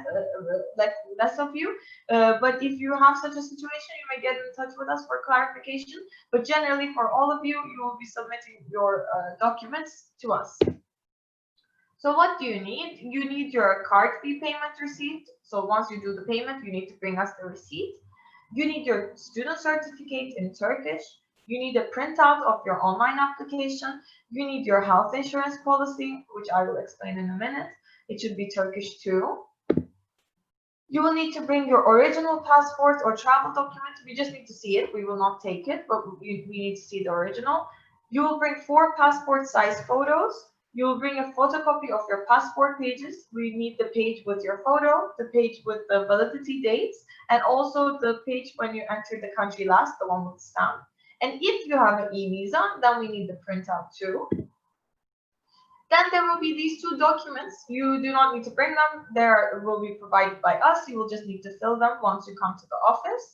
of you, but if you have such a situation, you may get in touch with us for clarification. But generally, for all of you, you will be submitting your documents to us. So what do you need? You need your card fee payment receipt. So once you do the payment, you need to bring us the receipt. You need your student certificate in Turkish. You need a printout of your online application. You need your health insurance policy, which I will explain in a minute. It should be Turkish too. You will need to bring your original passport or travel document. We just need to see it. We will not take it, but we need to see the original. You will bring 4 passport size photos. You will bring a photocopy of your passport pages. We need the page with your photo, the page with the validity dates, and also the page when you entered the country last, the one with the stamp. And if you have an e-visa, then we need the printout too. Then there will be these 2 documents. You do not need to bring them. They will be provided by us. You will just need to fill them once you come to the office.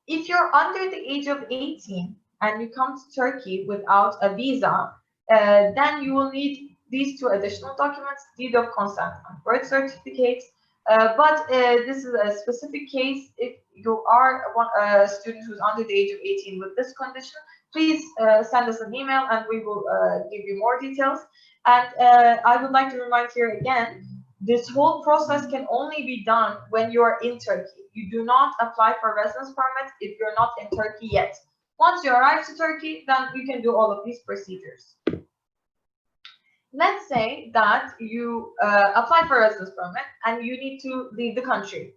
If you're under the age of 18 and you come to Turkey without a visa, then you will need these 2 additional documents, deed of consent and birth certificates. But this is a specific case. If you are a student who's under the age of 18 with this condition, please send us an email and we will give you more details. And I would like to remind here again, this whole process can only be done when you are in Turkey. You do not apply for a residence permit if you're not in Turkey yet. Once you arrive to Turkey, then you can do all of these procedures. Let's say that you apply for a residence permit and you need to leave the country.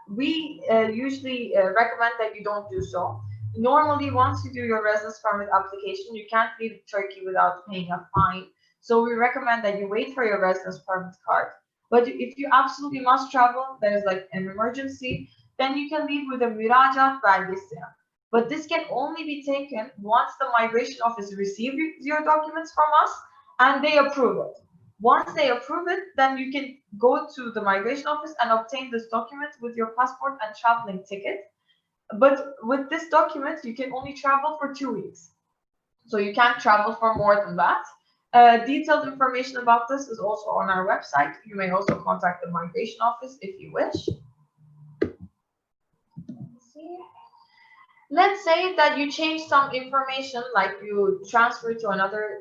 We usually recommend that you don't do so. Normally, once you do your residence permit application, you can't leave Turkey without paying a fine. So we recommend that you wait for your residence permit card. But if you absolutely must travel, there's like an emergency, then you can leave with a müracaat belgesi. But this can only be taken once the migration office receives your documents from us and they approve it. Once they approve it, then you can go to the migration office and obtain this document with your passport and traveling ticket. But with this document, you can only travel for 2 weeks. So you can't travel for more than that. Detailed information about this is also on our website. You may also contact the migration office if you wish. Let's say that you change some information, like you transfer to another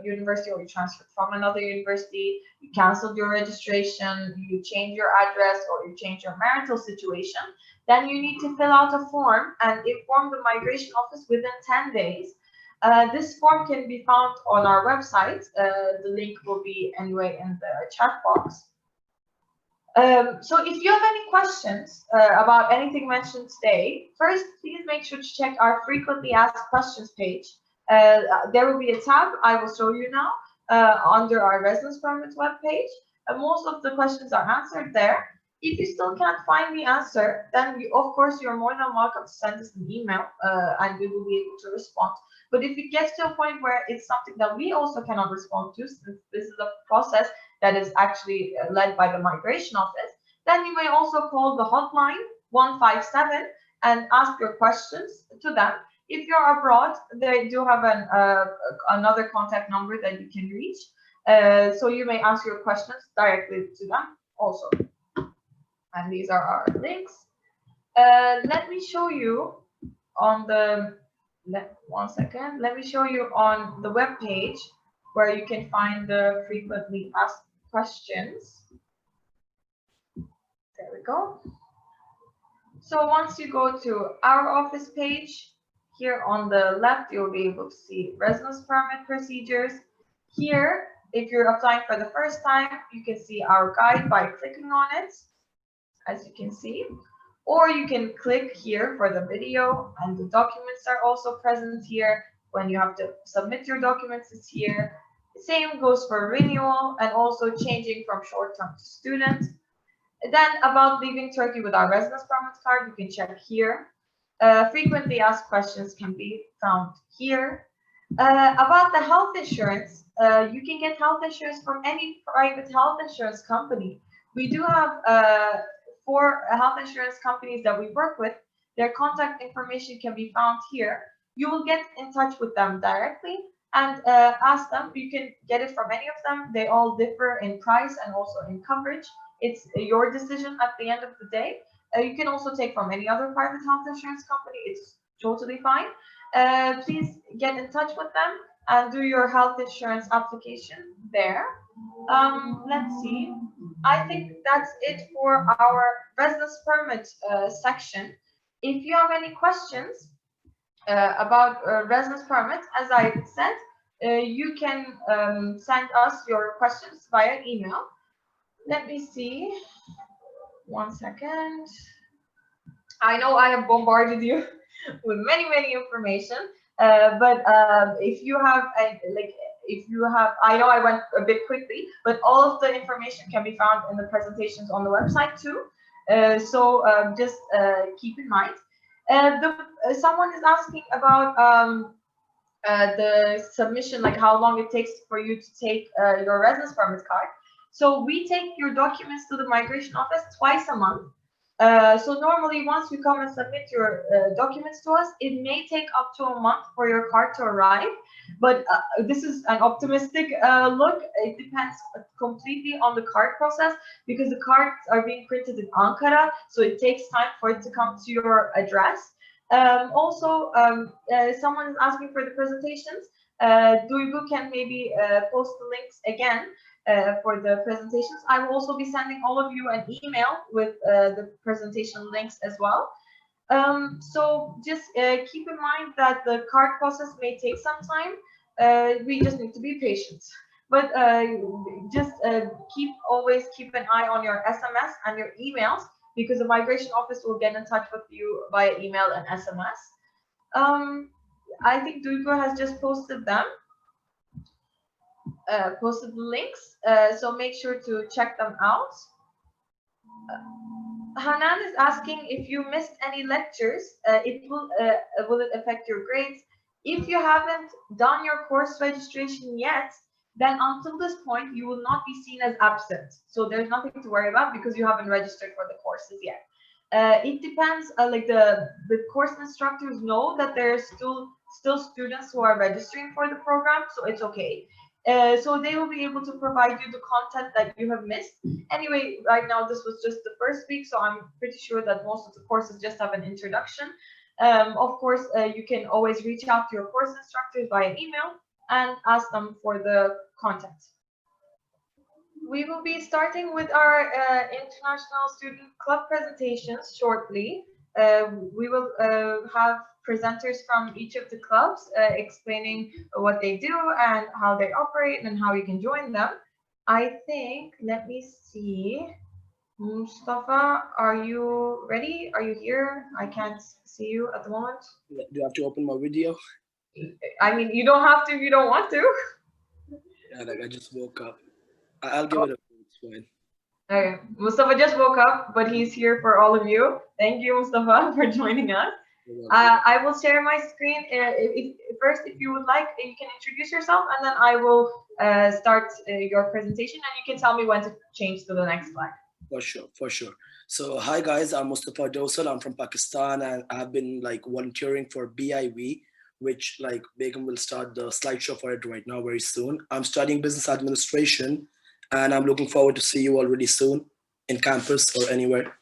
university, or you transferred from another university, you canceled your registration, you change your address, or you change your marital situation. Then you need to fill out a form and inform the migration office within 10 days. This form can be found on our website. The link will be anyway in the chat box. So if you have any questions about anything mentioned today, first, please make sure to check our frequently asked questions page. There will be a tab I will show you now under our residence permit webpage. Most of the questions are answered there. If you still can't find the answer, then of course, you're more than welcome to send us an email and we will be able to respond. But if it gets to a point where it's something that we also cannot respond to, since this is a process that is actually led by the migration office, then you may also call the hotline 157 and ask your questions to them. If you're abroad, they do have another contact number that you can reach. So you may ask your questions directly to them also. And these are our links. Let me show you on the, one second. Let me show you on the web page where you can find the frequently asked questions. There we go. So once you go to our office page, here on the left, you'll be able to see residence permit procedures. Here, if you're applying for the first time, you can see our guide by clicking on it, as you can see. Or you can click here for the video, and the documents are also present here. When you have to submit your documents, it's here. The same goes for renewal and also changing from short-term to student. Then about leaving Turkey with our residence permit card, you can check here. Frequently asked questions can be found here. About the health insurance, you can get health insurance from any private health insurance company. We do have 4 health insurance companies that we work with. Their contact information can be found here. You will get in touch with them directly and ask them. You can get it from any of them. They all differ in price and also in coverage. It's your decision at the end of the day. You can also take from any other private health insurance company. It's totally fine. Please get in touch with them and do your health insurance application there. Let's see. I think that's it for our residence permit section. If you have any questions about residence permits, as I said, you can send us your questions via email. Let me see. One second. I know I have bombarded you with many information, but if you have I know I went a bit quickly, but all of the information can be found in the presentations on the website too. So just keep in mind. Someone is asking about the submission, like how long it takes for you to take your residence permit card. So we take your documents to the migration office twice a month. So normally once you come and submit your documents to us, it may take up to a month for your card to arrive. But this is an optimistic look. It depends completely on the card process, because the cards are being printed in Ankara, so it takes time for it to come to your address. Someone is asking for the presentations. Duygu can maybe post the links again for the presentations. I will also be sending all of you an email with the presentation links as well. So just keep in mind that the card process may take some time. We just need to be patient. But just always keep an eye on your SMS and your emails, because the migration office will get in touch with you via email and SMS. I think Duygu has just posted them, posted the links, so make sure to check them out. Hanan is asking if you missed any lectures, will it affect your grades? If you haven't done your course registration yet, then until this point, you will not be seen as absent. So there's nothing to worry about, because you haven't registered for the courses yet. It depends, like the course instructors know that there are still students who are registering for the program, so it's okay. So they will be able to provide you the content that you have missed. Anyway, right now this was just the first week, so I'm pretty sure that most of the courses just have an introduction. Of course, you can always reach out to your course instructors via email and ask them for the content. We will be starting with our International Student Club presentations shortly. We will have presenters from each of the clubs explaining what they do and how they operate and how you can join them. I think, let me see. Mustafa, are you ready? Are you here? I can't see you at the moment. Do you have to open my video? I mean, you don't have to if you don't want to. Yeah, like I just woke up. I'll give it a go. It's fine. Okay, Mustafa just woke up, but he's here for all of you. Thank you, Mustafa, for joining us. I will share my screen. First, if you would like, you can introduce yourself, and then I will start your presentation, and you can tell me when to change to the next slide. For sure, for sure. So hi guys, I'm Mustafa Dosal. I'm from Pakistan, and I've been like volunteering for BIV, which like Begum will start the slideshow for it right now very soon. I'm studying business administration, and I'm looking forward to see you all really soon in campus or anywhere.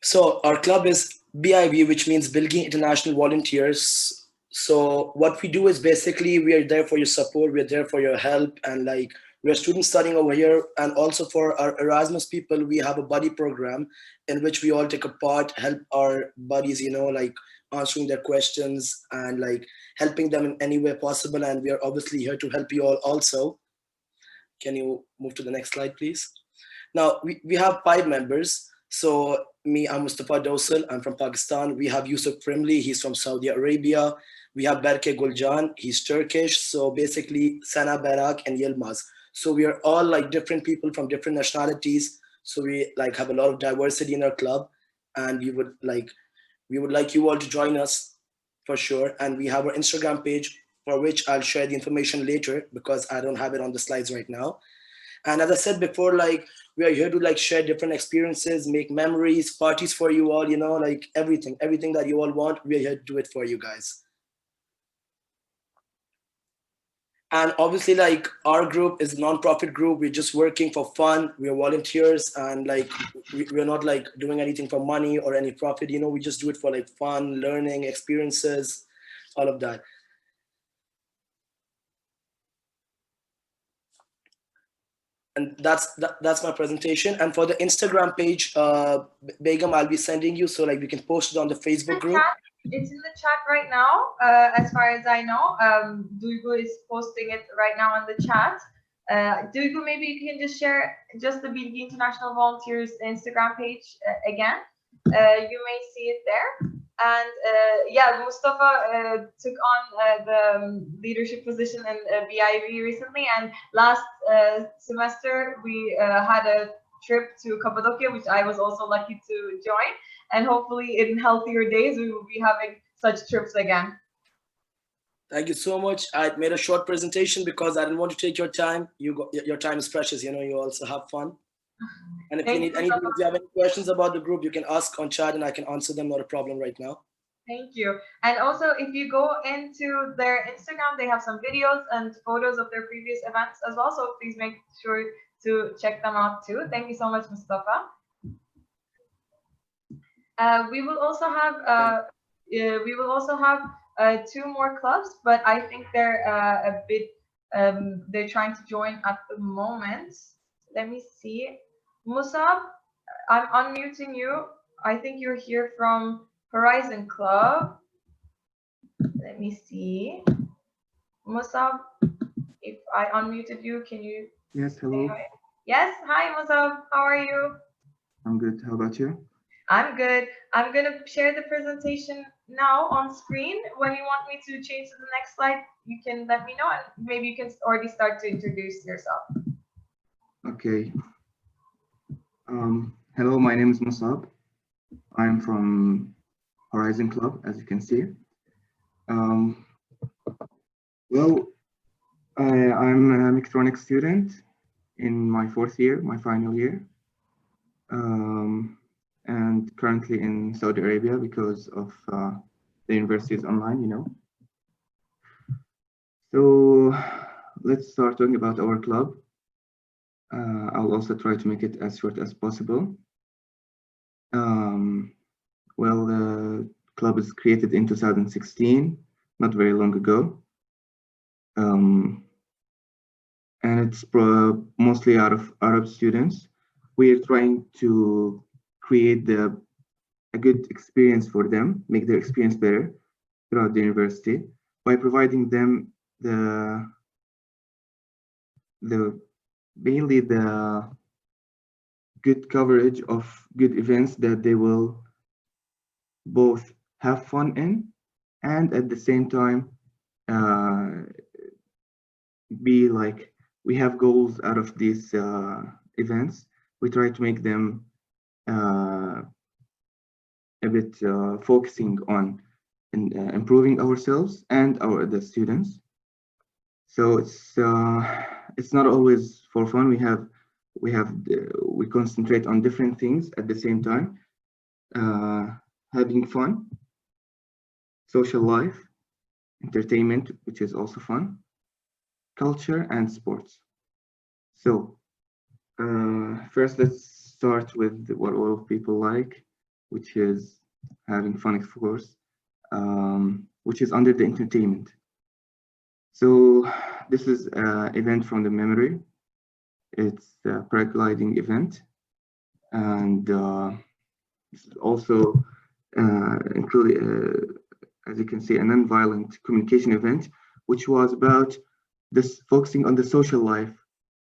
So our club is BIV, which means BİLGİ International Volunteers. So what we do is basically we are there for your support, we're there for your help, and like we're students studying over here. And also for our Erasmus people, we have a buddy program in which we all take a part, help our buddies, you know, like answering their questions and like helping them in any way possible. And we are obviously here to help you all also. Can you move to the next slide, please? Now we have 5 members. So me, I'm Mustafa Dosal, I'm from Pakistan. We have Yusuf Primli, he's from Saudi Arabia. We have Berke Guljan, he's Turkish. So basically Sana Barak and Yilmaz. So we are all like different people from different nationalities. So we like have a lot of diversity in our club, and we would like you all to join us for sure. And we have our Instagram page, for which I'll share the information later because I don't have it on the slides right now. And as I said before, like we are here to like share different experiences, make memories, parties for you all, you know, like everything that you all want, we are here to do it for you guys. And obviously like our group is a non-profit group. We're just working for fun. We're volunteers, and like we're not like doing anything for money or any profit, you know, we just do it for like fun, learning, experiences, all of that. And that's my presentation. And for the Instagram page, Begum, I'll be sending you, so like we can post it on the Facebook group. It's in the chat right now, as far as I know. Duygu is posting it right now on the chat. Duygu, maybe you can just share just the BİLGİ International Volunteers Instagram page again. You may see it there. And yeah, Mustafa took on the leadership position in BIV recently, and last semester we had a trip to Cappadocia, which I was also lucky to join. And hopefully in healthier days, we will be having such trips again. Thank you so much. I made a short presentation because I didn't want to take your time. Your time is precious. You know, you also have fun. And if you need anything, if you have any questions about the group, you can ask on chat and I can answer them. Not a problem right now. Thank you. And also, if you go into their Instagram, they have some videos and photos of their previous events as well. So please make sure to check them out too. Thank you so much, Mustafa. We will also have two more clubs, but I think they're a bit they're trying to join at the moment. Let me see. Musab, I'm unmuting you. I think you're here from Horizon Club. Let me see. Musab, if I unmuted you, can you? Yes, hello. Hi? Yes, hi Musab. How are you? I'm good. How about you? I'm good. I'm going to share the presentation now on screen. When you want me to change to the next slide, you can let me know, and maybe you can already start to introduce yourself. Okay. Hello, my name is Musab. I'm from Horizon Club, as you can see. Well, I'm a mechatronics student in my fourth year, my final year. And currently in Saudi Arabia because of the university is online, you know. So let's start talking about our club. I'll also try to make it as short as possible. Well, the club is created in 2016, not very long ago. And it's mostly out of Arab students. We are trying to create a good experience for them, make their experience better throughout the university by providing them mainly the good coverage of good events that they will both have fun in and at the same time be like, we have goals out of these events. We try to make them a bit focusing on improving ourselves and the students. So it's not always for fun. We concentrate on different things at the same time. Having fun, social life, entertainment, which is also fun, culture, and sports. So first, let's start with what all of people like, which is having fun, of course, which is under the entertainment. So this is an event from the memory. It's a paragliding event, and this is also included, as you can see, a non-violent communication event, which was about this focusing on the social life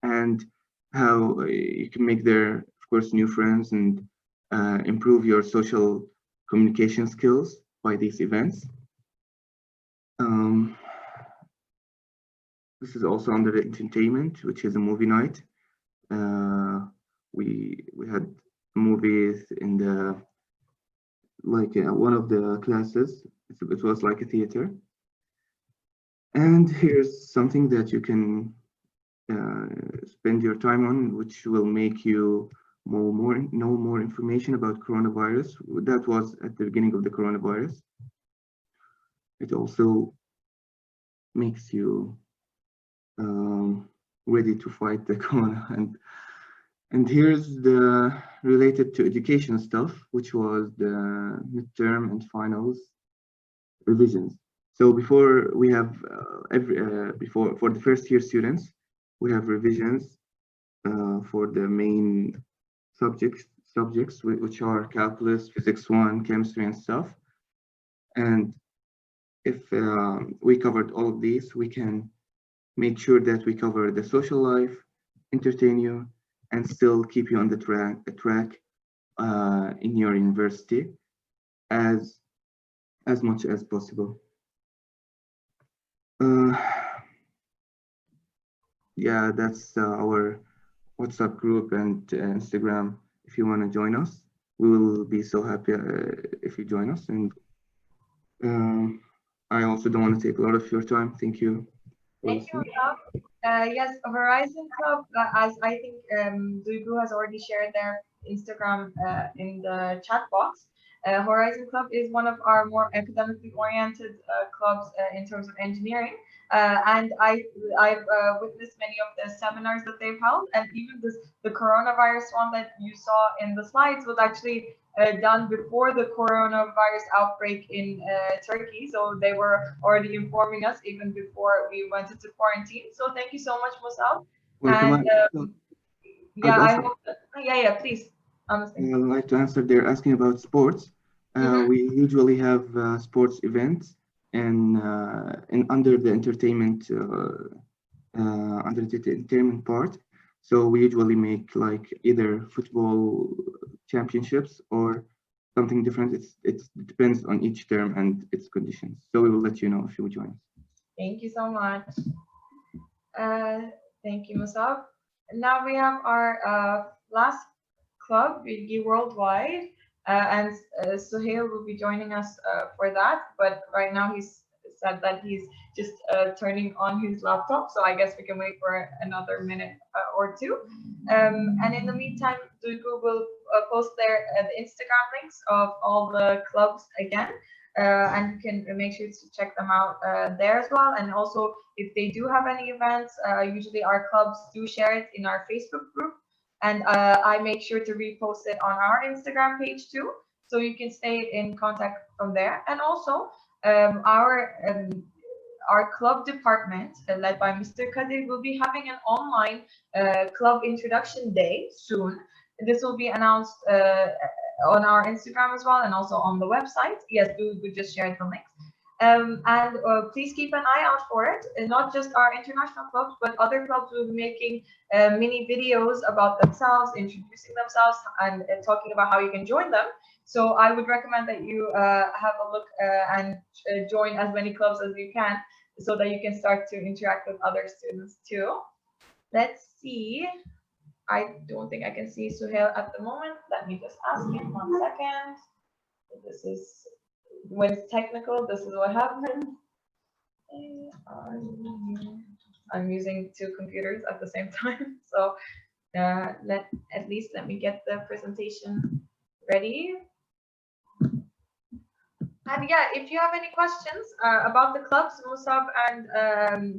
and how you can make there, of course, new friends and improve your social communication skills by these events. This is also under the entertainment, which is a movie night. We had movies in the one of the classes. It was like a theater. And here's something that you can spend your time on, which will make you know more information about coronavirus. That was at the beginning of the coronavirus. It also makes you ready to fight the corona. And here's the related to education stuff, which was the midterm and finals revisions. So before we have for the first year students, we have revisions for the main subjects which are calculus, physics 1, chemistry, and stuff. And if we covered all of these, we can make sure that we cover the social life, entertain you, and still keep you on the track in your university as much as possible. Yeah, that's our WhatsApp group and Instagram. If you want to join us, we will be so happy if you join us. And I also don't want to take a lot of your time. Thank you. Thank you, Rob. Yes, Horizon Club, as I think Duygu has already shared their Instagram in the chat box. Horizon Club is one of our more academically oriented clubs in terms of engineering. And I've witnessed many of the seminars that they've held, and even the coronavirus one that you saw in the slides was actually done before the coronavirus outbreak in Turkey. So they were already informing us even before we went into quarantine. So thank you so much, Musab. And yeah, I hope that, yeah, please. I'd like to answer. They're asking about sports. We usually have sports events and under the entertainment part. So we usually make like either football championships or something different. It depends on each term and its conditions. So we will let you know if you join. Thank you so much. Thank you, Musab. Now we have our last club, BİLGİ Worldwide, and Suhail will be joining us for that. But right now he's said that he's just turning on his laptop, so I guess we can wait for another minute or two. And in the meantime, Duygu will post their the Instagram links of all the clubs again. And you can make sure to check them out there as well. And also, if they do have any events, usually our clubs do share it in our Facebook group. And I make sure to repost it on our Instagram page too, so you can stay in contact from there. And also, our club department, led by Mr. Kadir, will be having an online club introduction day soon. This will be announced on our Instagram as well, and also on the website. Yes, we just shared the links. And please keep an eye out for it. And not just our international clubs, but other clubs will be making mini videos about themselves, introducing themselves, and talking about how you can join them. So I would recommend that you have a look and join as many clubs as you can, so that you can start to interact with other students too. Let's see. I don't think I can see Suhail at the moment. Let me just ask him 1 second. This is when it's technical, this is what happens. I'm using two computers at the same time. So at least let me get the presentation ready. And yeah, if you have any questions about the clubs, Musab and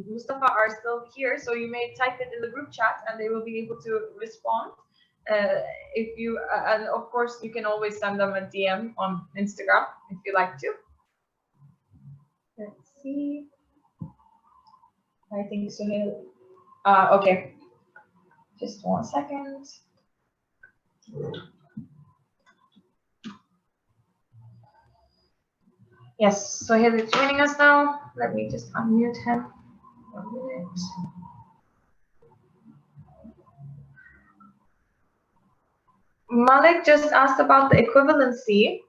Mustafa are still here, so you may type it in the group chat and they will be able to respond. If you and of course you can always send them a DM on Instagram if you like to. Let's see. I think Suhail. Okay. Just 1 second. Yes, Suhail is joining us now. Let me just unmute him. 1 minute. Malik just asked about the equivalency.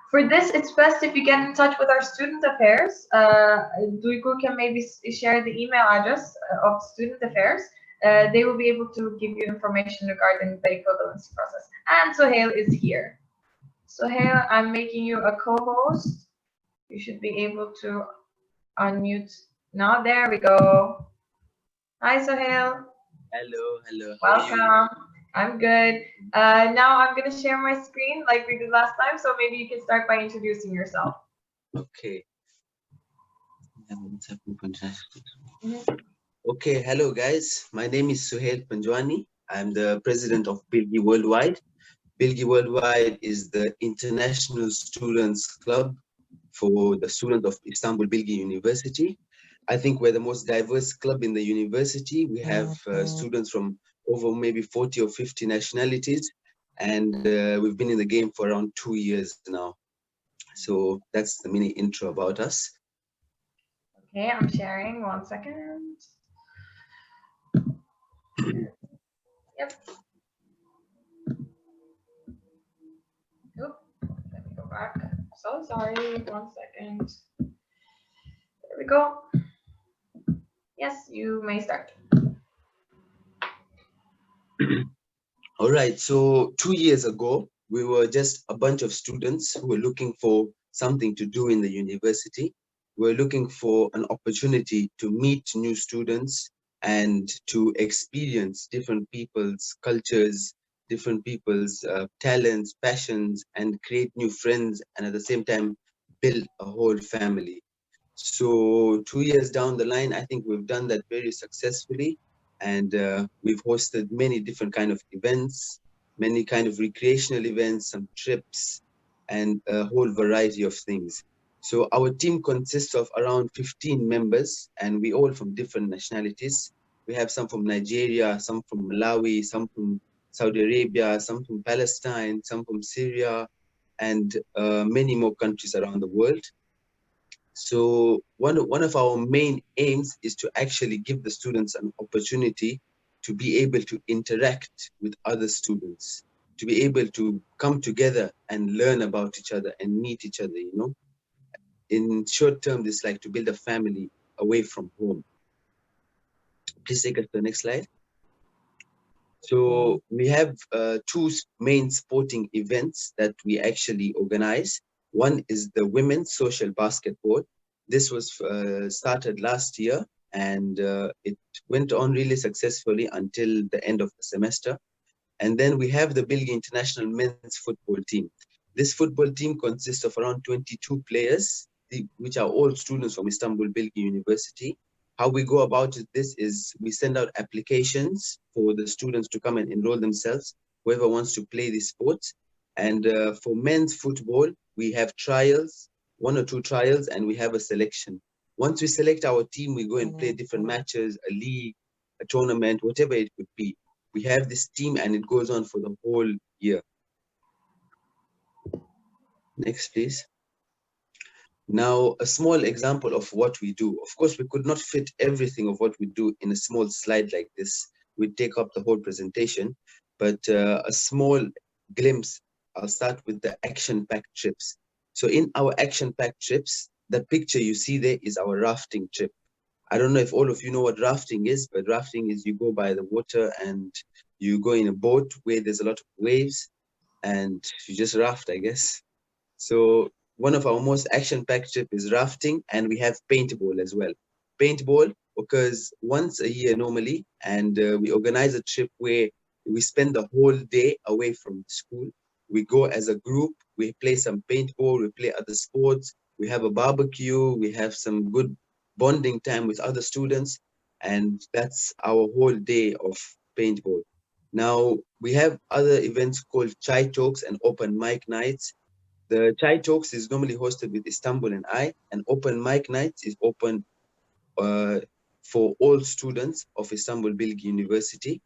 For this, it's best if you get in touch with our student affairs. Duygu can maybe share the email address of student affairs. They will be able to give you information regarding the equivalency process. And Suhail is here. Suhail, I'm making you a co-host. You should be able to unmute now. There we go. Hi, Suhail. Hello. Welcome. I'm good. Now I'm going to share my screen like we did last time, so maybe you can start by introducing yourself. Okay. Okay, hello guys. My name is Suhail Panjwani. I'm the president of BİLGİ Worldwide. BİLGİ Worldwide is the international students club for the students of Istanbul BİLGİ University. I think we're the most diverse club in the university. We have students from over maybe 40 or 50 nationalities, and we've been in the game for around 2 years now. So that's the mini intro about us. Okay, I'm sharing 1 second. Yep. Oop, let me go back. So sorry, 1 second. There we go. Yes, you may start. All right, so 2 years ago, we were just a bunch of students who were looking for something to do in the university. We're looking for an opportunity to meet new students and to experience different people's cultures, different people's talents, passions, and create new friends, and at the same time build a whole family. So 2 years down the line, I think we've done that very successfully, and we've hosted many different kind of events, many kind of recreational events, some trips, and a whole variety of things. So our team consists of around 15 members, and we all from different nationalities. We have some from Nigeria, some from Malawi, some from Saudi Arabia, some from Palestine, some from Syria, and many more countries around the world. So one of our main aims is to actually give the students an opportunity to be able to interact with other students, to be able to come together and learn about each other and meet each other, you know. In short term, it's like to build a family away from home. Please take us to the next slide. So we have two main sporting events that we actually organize. One is the women's social basketball. This was started last year, and it went on really successfully until the end of the semester. And then we have the BİLGİ International Men's Football Team. This football team consists of around 22 players, which are all students from Istanbul BİLGİ University. How we go about this is we send out applications for the students to come and enroll themselves, whoever wants to play this sport. And for men's football, we have trials, 1 or 2 trials, and we have a selection. Once we select our team, we go and play different matches, a league, a tournament, whatever it could be. We have this team and it goes on for the whole year. Next, please. Now, a small example of what we do. Of course, we could not fit everything of what we do in a small slide like this. We'd take up the whole presentation, but a small glimpse. I'll start with the action-packed trips. So in our action-packed trips, the picture you see there is our rafting trip. I don't know if all of you know what rafting is, but rafting is you go by the water and you go in a boat where there's a lot of waves and you just raft, I guess. So one of our most action-packed trip is rafting, and we have paintball as well. Paintball occurs once a year normally, and we organize a trip where we spend the whole day away from school. We go as a group, we play some paintball, we play other sports, we have a barbecue, we have some good bonding time with other students, and that's our whole day of paintball. Now, we have other events called chai talks and open mic nights. The chai talks is normally hosted with Istanbul and I, and open mic nights is open for all students of Istanbul BİLGİ University.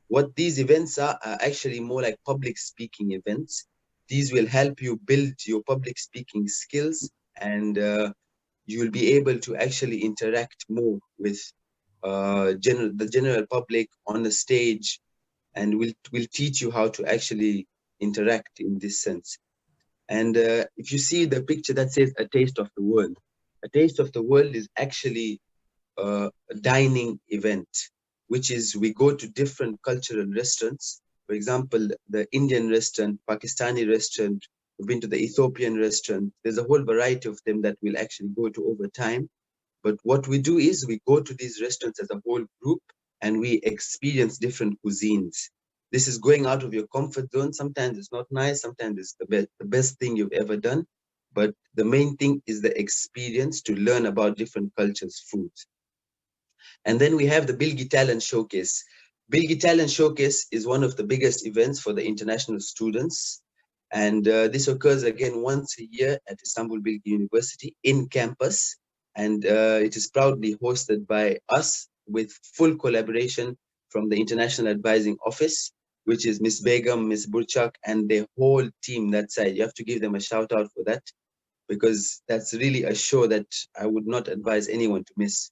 What these events are actually more like public speaking events. These will help you build your public speaking skills, and you will be able to actually interact more with the general public on the stage, and will teach you how to actually interact in this sense. And if you see the picture that says A Taste of the World, A Taste of the World is actually a dining event, which is we go to different cultural restaurants. For example, the Indian restaurant, Pakistani restaurant, we've been to the Ethiopian restaurant. There's a whole variety of them that we'll actually go to over time. But what we do is we go to these restaurants as a whole group and we experience different cuisines. This is going out of your comfort zone. Sometimes it's not nice, sometimes it's the best thing you've ever done. But the main thing is the experience to learn about different cultures' foods. And then we have the BİLGİ Talent Showcase. BİLGİ Talent Showcase is one of the biggest events for the international students. And this occurs again once a year at Istanbul BİLGİ University in campus. And it is proudly hosted by us with full collaboration from the International Advising Office, which is Ms. Begum, Ms. Burchak, and the whole team that side. You have to give them a shout out for that, because that's really a show that I would not advise anyone to miss.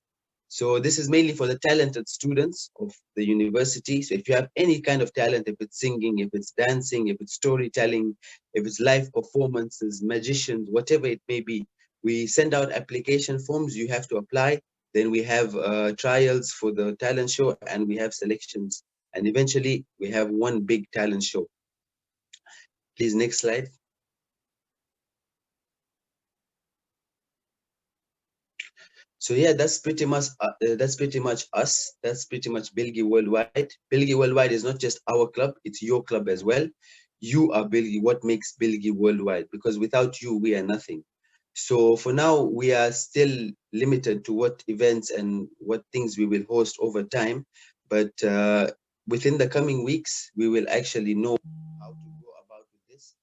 So this is mainly for the talented students of the university. So if you have any kind of talent, if it's singing, if it's dancing, if it's storytelling, if it's live performances, magicians, whatever it may be, we send out application forms, you have to apply. Then we have trials for the talent show, and we have selections. And eventually we have one big talent show. Please, next slide. So yeah, that's pretty much us. That's pretty much BİLGİ Worldwide. BİLGİ Worldwide is not just our club; it's your club as well. You are BİLGİ. What makes BİLGİ Worldwide? Because without you, we are nothing. So for now, we are still limited to what events and what things we will host over time. But within the coming weeks, we will actually know how to go about with this,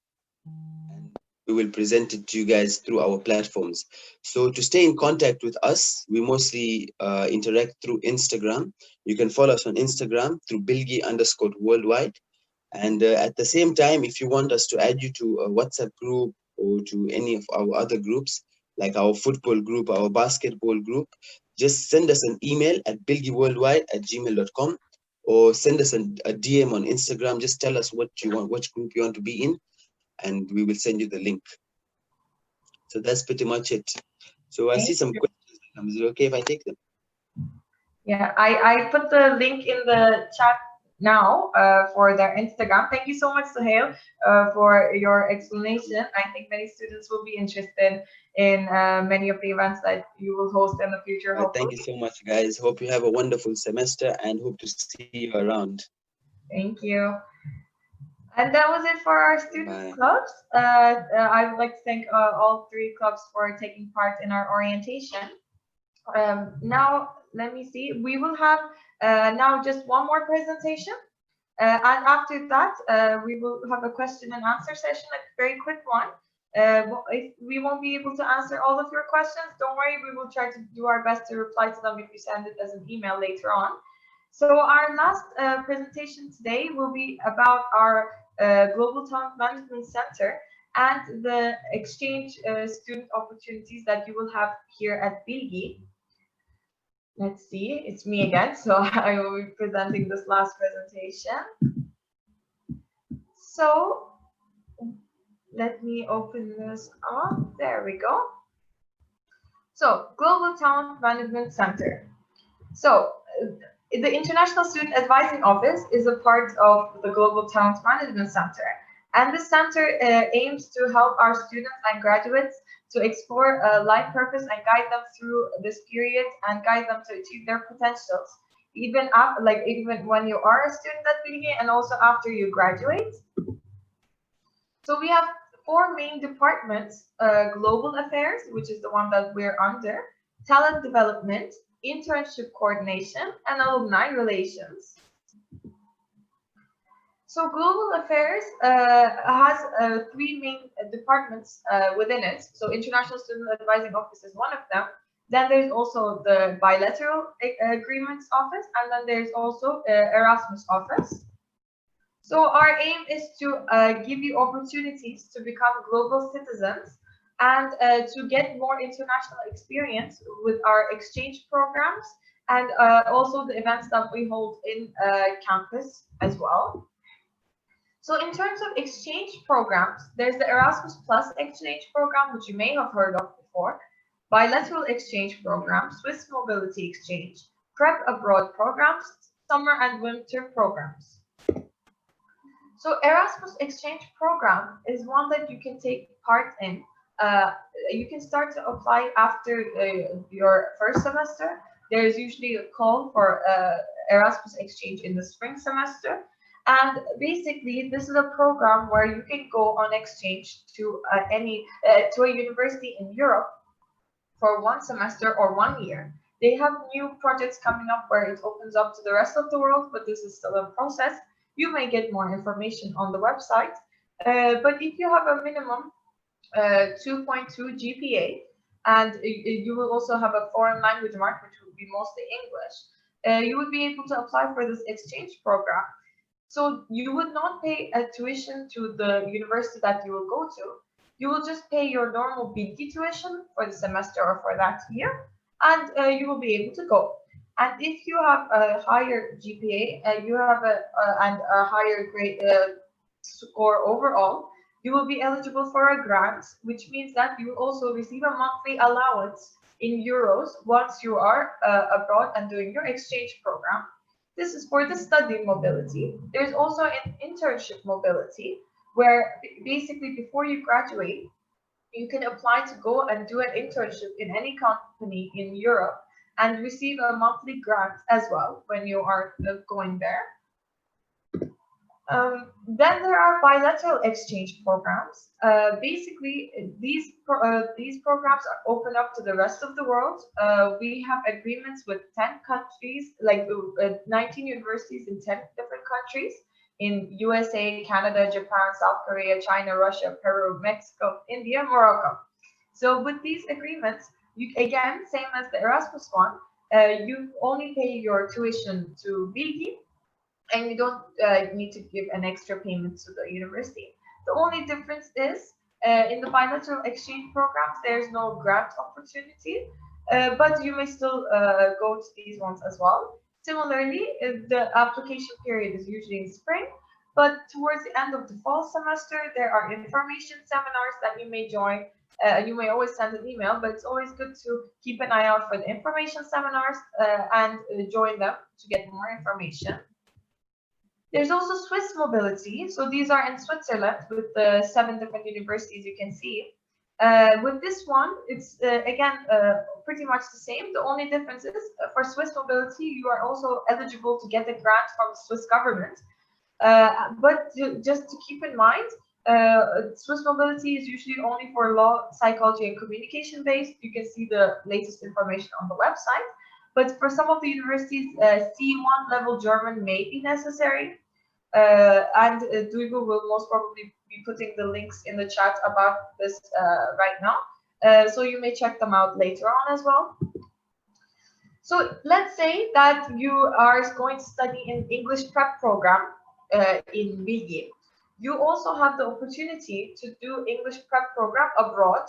and we will present it to you guys through our platforms. So to stay in contact with us, we mostly interact through Instagram. You can follow us on Instagram through BİLGİ_worldwide. And at the same time, if you want us to add you to a WhatsApp group or to any of our other groups, like our football group, our basketball group, just send us an email at bilgiworldwide@gmail.com, or send us a DM on Instagram. Just tell us what you want, which group you want to be in, and we will send you the link. So that's pretty much it. So I see some questions. Is it okay if I take them? Yeah, I put the link in the chat now for their Instagram. Thank you so much, Suhail, for your explanation. I think many students will be interested in many of the events that you will host in the future. Thank you so much, guys. Hope you have a wonderful semester and hope to see you around. Thank you. And that was it for our student clubs. I would like to thank all 3 clubs for taking part in our orientation. Now, let me see. We will have now just one more presentation. And after that, we will have a question and answer session, a very quick one. If we won't be able to answer all of your questions, don't worry, we will try to do our best to reply to them if you send it as an email later on. So our last presentation today will be about our Global Talent Management Center and the exchange student opportunities that you will have here at BİLGİ. Let's see, it's me again, so I will be presenting this last presentation. So let me open this up. There we go. So Global Talent Management Center. So the International Student Advising Office is a part of the Global Talent Management Center. And this center aims to help our students and graduates to explore life purpose and guide them through this period and guide them to achieve their potentials, even after, even when you are a student at BİLGİ and also after you graduate. So we have 4 main departments: Global Affairs, which is the one that we're under, Talent Development, Internship Coordination, and Alumni Relations. So Global Affairs has 3 main departments within it. So International Student Advising Office is one of them. Then there's also the Bilateral Agreements Office, and then there's also Erasmus Office. So our aim is to give you opportunities to become global citizens and to get more international experience with our exchange programs and also the events that we hold in campus as well. So in terms of exchange programs, there's the Erasmus Plus exchange program, which you may have heard of before, bilateral exchange program, Swiss mobility exchange, prep abroad programs, summer and winter programs. So Erasmus exchange program is one that you can take part in. You can start to apply after your first semester. There's usually a call for Erasmus exchange in the spring semester. And basically, this is a program where you can go on exchange to to a university in Europe for 1 semester or 1 year. They have new projects coming up where it opens up to the rest of the world, but this is still in process. You may get more information on the website. But if you have a minimum 2.2 GPA, and you will also have a foreign language mark, which will be mostly English, you would be able to apply for this exchange program. So you would not pay a tuition to the university that you will go to. You will just pay your normal BİLGİ tuition for the semester or for that year, and you will be able to go. And if you have a higher GPA, you have a higher grade score overall, you will be eligible for a grant, which means that you will also receive a monthly allowance in euros once you are abroad and doing your exchange program. This is for the study mobility. There's also an internship mobility, where basically before you graduate, you can apply to go and do an internship in any company in Europe and receive a monthly grant as well when you are going there. Then there are bilateral exchange programs. Basically, these programs are open up to the rest of the world. We have agreements with 10 countries, like 19 universities in 10 different countries in USA, Canada, Japan, South Korea, China, Russia, Peru, Mexico, India, Morocco. So with these agreements, you again, same as the Erasmus one, you only pay your tuition to BİLGİ, and you don't need to give an extra payment to the university. The only difference is in the bilateral exchange programs, there's no grant opportunity, but you may still go to these ones as well. Similarly, the application period is usually in spring, but towards the end of the fall semester, there are information seminars that you may join. You may always send an email, but it's always good to keep an eye out for the information seminars and join them to get more information. There's also Swiss mobility. So these are in Switzerland with the 7 different universities you can see. With this one, it's again pretty much the same. The only difference is for Swiss mobility, you are also eligible to get a grant from the Swiss government. But just to keep in mind, Swiss mobility is usually only for law, psychology, and communication based. You can see the latest information on the website. But for some of the universities, C1 level German may be necessary. And Duygu will most probably be putting the links in the chat about this right now. So you may check them out later on as well. So let's say that you are going to study an English prep program in BİLGİ. You also have the opportunity to do English prep program abroad.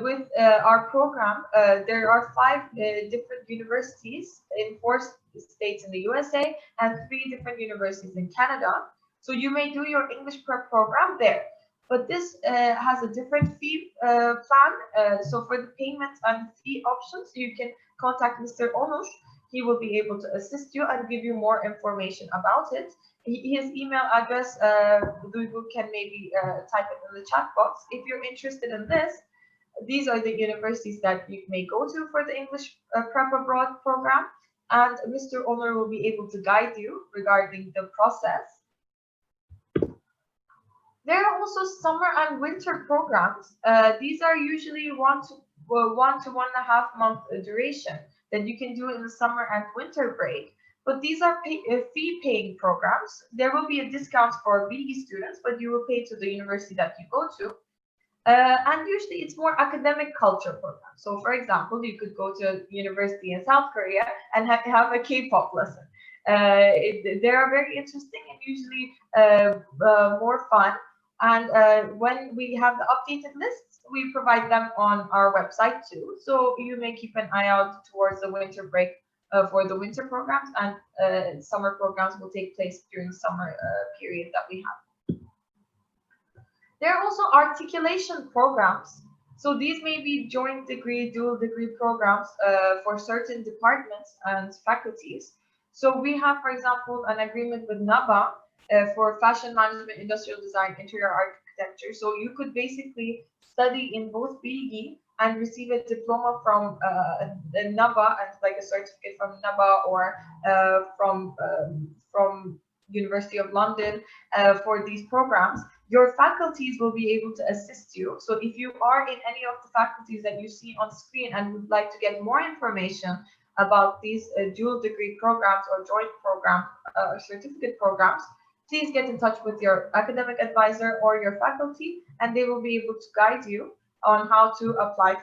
With our program, there are 5 different universities in 4 states in the USA and 3 different universities in Canada. So you may do your English prep program there. But this has a different fee plan. So for the payment and fee options, you can contact Mr. Onur. He will be able to assist you and give you more information about it. His email address, Duygu can maybe type it in the chat box. If you're interested in this, these are the universities that you may go to for the English Prep Abroad program, and Mr. Onur will be able to guide you regarding the process. There are also summer and winter programs. These are usually 1 to 1.5 month duration that you can do in the summer and winter break. But these are fee-paying programs. There will be a discount for BİLGİ students, but you will pay to the university that you go to. And usually it's more academic culture program. So for example, you could go to a university in South Korea and have a K-pop lesson. They are very interesting and usually more fun. And when we have the updated lists, we provide them on our website too. So you may keep an eye out towards the winter break for the winter programs, and summer programs will take place during the summer period that we have. There are also articulation programs. So these may be joint degree, dual degree programs for certain departments and faculties. So we have, for example, an agreement with NABA for fashion management, industrial design, interior architecture. So you could basically study in both BİLGİ and receive a diploma from NABA and like a certificate from NABA or from University of London for these programs. Your faculties will be able to assist you. So if you are in any of the faculties that you see on screen and would like to get more information about these dual degree programs or joint program certificate programs, please get in touch with your academic advisor or your faculty, and they will be able to guide you on how to apply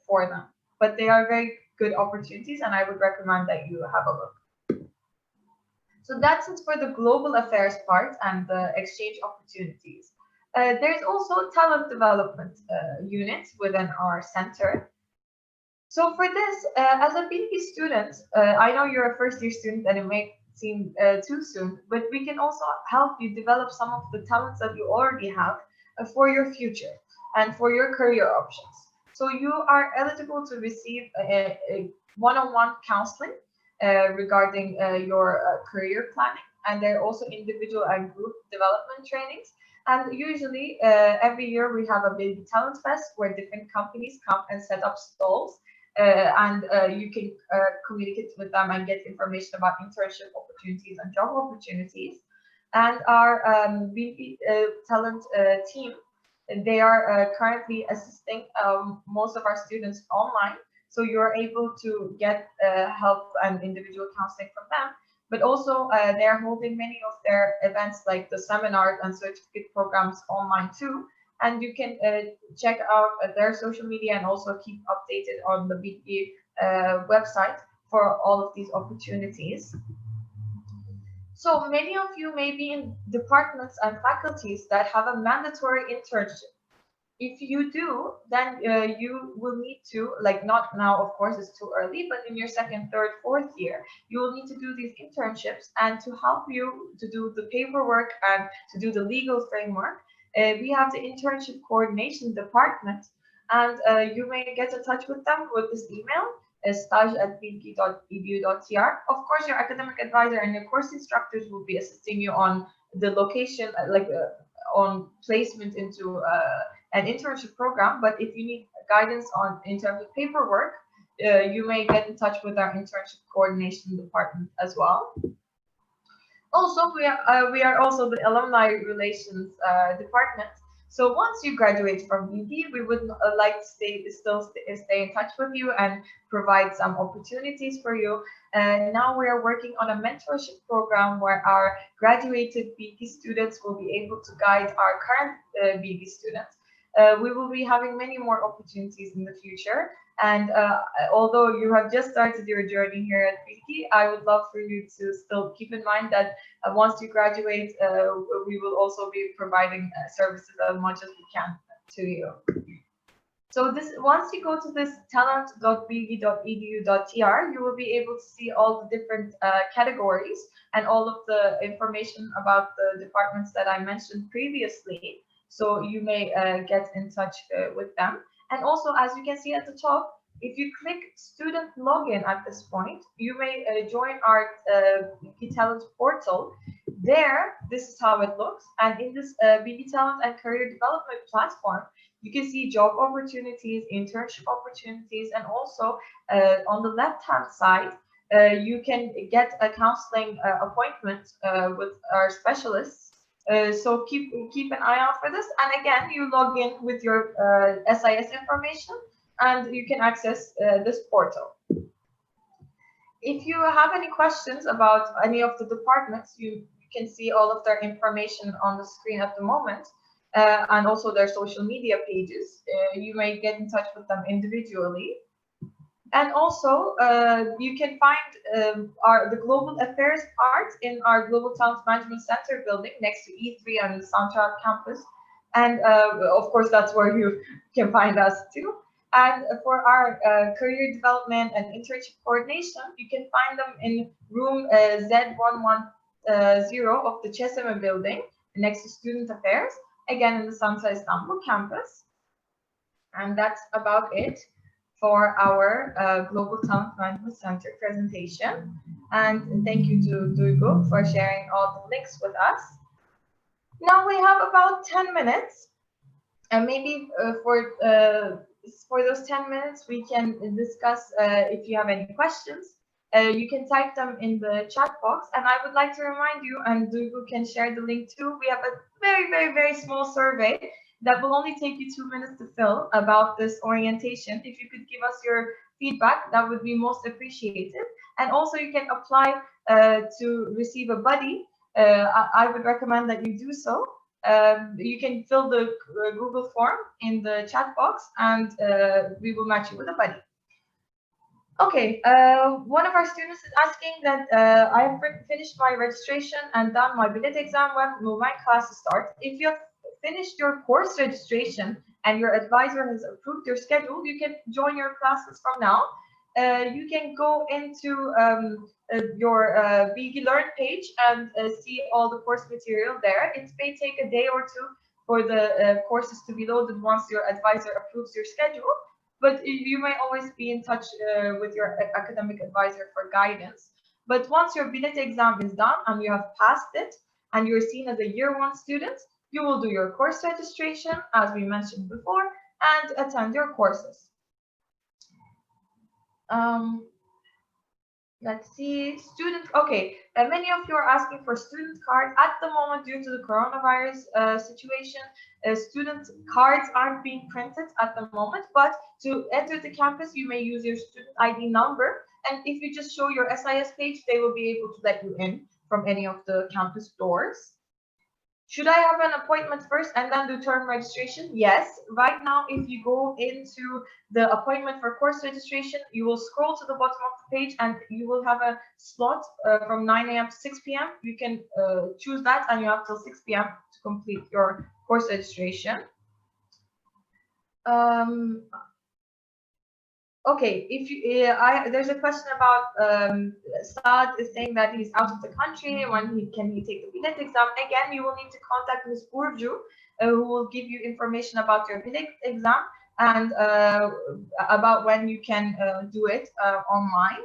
for them. But they are very good opportunities, and I would recommend that you have a look. So that's it for the global affairs part and the exchange opportunities. There's also talent development unit within our center. So for this, as a BİLGİ student, I know you're a first-year student and it may seem too soon, but we can also help you develop some of the talents that you already have for your future and for your career options. So you are eligible to receive a one-on-one counseling regarding your career planning, and there are also individual and group development trainings. And usually every year we have a BİLGİ Talent Fest where different companies come and set up stalls and you can communicate with them and get information about internship opportunities and job opportunities. And our BİLGİ talent team, they are currently assisting most of our students online. So you're able to get help and individual counseling from them. But also they're holding many of their events like the seminars and certificate programs online too. And you can check out their social media and also keep updated on the BİLGİ website for all of these opportunities. So many of you may be in departments and faculties that have a mandatory internship. If you do, then you will need to, like not now, of course, it's too early, but in your second, third, fourth year, you will need to do these internships. And to help you to do the paperwork and to do the legal framework, we have the internship coordination department, and you may get in touch with them with this email, stage@bilgi.edu.tr. Of course, your academic advisor and your course instructors will be assisting you on the location, on placement into an internship program. But if you need guidance in terms of paperwork, you may get in touch with our internship coordination department as well. Also, we are also the alumni relations department. So once you graduate from BİLGİ, we would like to stay in touch with you and provide some opportunities for you. Now we are working on a mentorship program where our graduated BİLGİ students will be able to guide our current BİLGİ students. We will be having many more opportunities in the future. And although you have just started your journey here at BİLGİ, I would love for you to still keep in mind that once you graduate, we will also be providing services as much as we can to you. So once you go to this talent.bilgi.edu.tr, you will be able to see all the different categories and all of the information about the departments that I mentioned previously. So you may get in touch with them. And also, as you can see at the top, if you click student login at this point, you may join our BİLGİ Talent portal. There, this is how it looks. And in this BİLGİ Talent and Career Development platform, you can see job opportunities, internship opportunities, and also on the left-hand side, you can get a counseling appointment with our specialists. So keep an eye out for this. And again, you log in with your SIS information and you can access this portal. If you have any questions about any of the departments, you can see all of their information on the screen at the moment, and also their social media pages. You may get in touch with them individually. And also, you can find the Global Affairs part in our Global Talent Management Center building next to E3 and the Central Campus. And of course, that's where you can find us too. And for our career development and internship coordination, you can find them in room Z110 of the Çeşme building next to Student Affairs, again in the Samsa Istanbul campus. And that's about it for our Global Talent Management Center presentation. And thank you to Duygu for sharing all the links with us. Now we have about 10 minutes, and maybe for those 10 minutes, we can discuss if you have any questions. You can type them in the chat box, and I would like to remind you, and Duygu can share the link too, we have a very, very, very small survey that will only take you 2 minutes to fill about this orientation. If you could give us your feedback, that would be most appreciated. And also you can apply to receive a buddy. I would recommend that you do so. You can fill the Google form in the chat box, and we will match you with a buddy. Okay, one of our students is asking that I have finished my registration and done my bilet exam. When will my classes start? If you have finished your course registration and your advisor has approved your schedule, you can join your classes from now. You can go into your BİLGİ Learn page and see all the course material there. It may take a day or two for the courses to be loaded once your advisor approves your schedule, but you may always be in touch with your academic advisor for guidance. But once your bilet exam is done and you have passed it and you're seen as a year 1 student, you will do your course registration, as we mentioned before, and attend your courses. Let's see, okay, many of you are asking for student cards. At the moment, due to the coronavirus situation, student cards aren't being printed at the moment, but to enter the campus, you may use your student ID number, and if you just show your SIS page, they will be able to let you in from any of the campus doors. Should I have an appointment first and then do term registration? Yes. Right now, if you go into the appointment for course registration, you will scroll to the bottom of the page and you will have a slot from 9 a.m. to 6 p.m. You can choose that and you have till 6 p.m. to complete your course registration. Okay, if you, there's a question about Saad is saying that he's out of the country. When can he take the BİLET exam? Again, you will need to contact Ms. Burcu, who will give you information about your BİLET exam and about when you can do it online.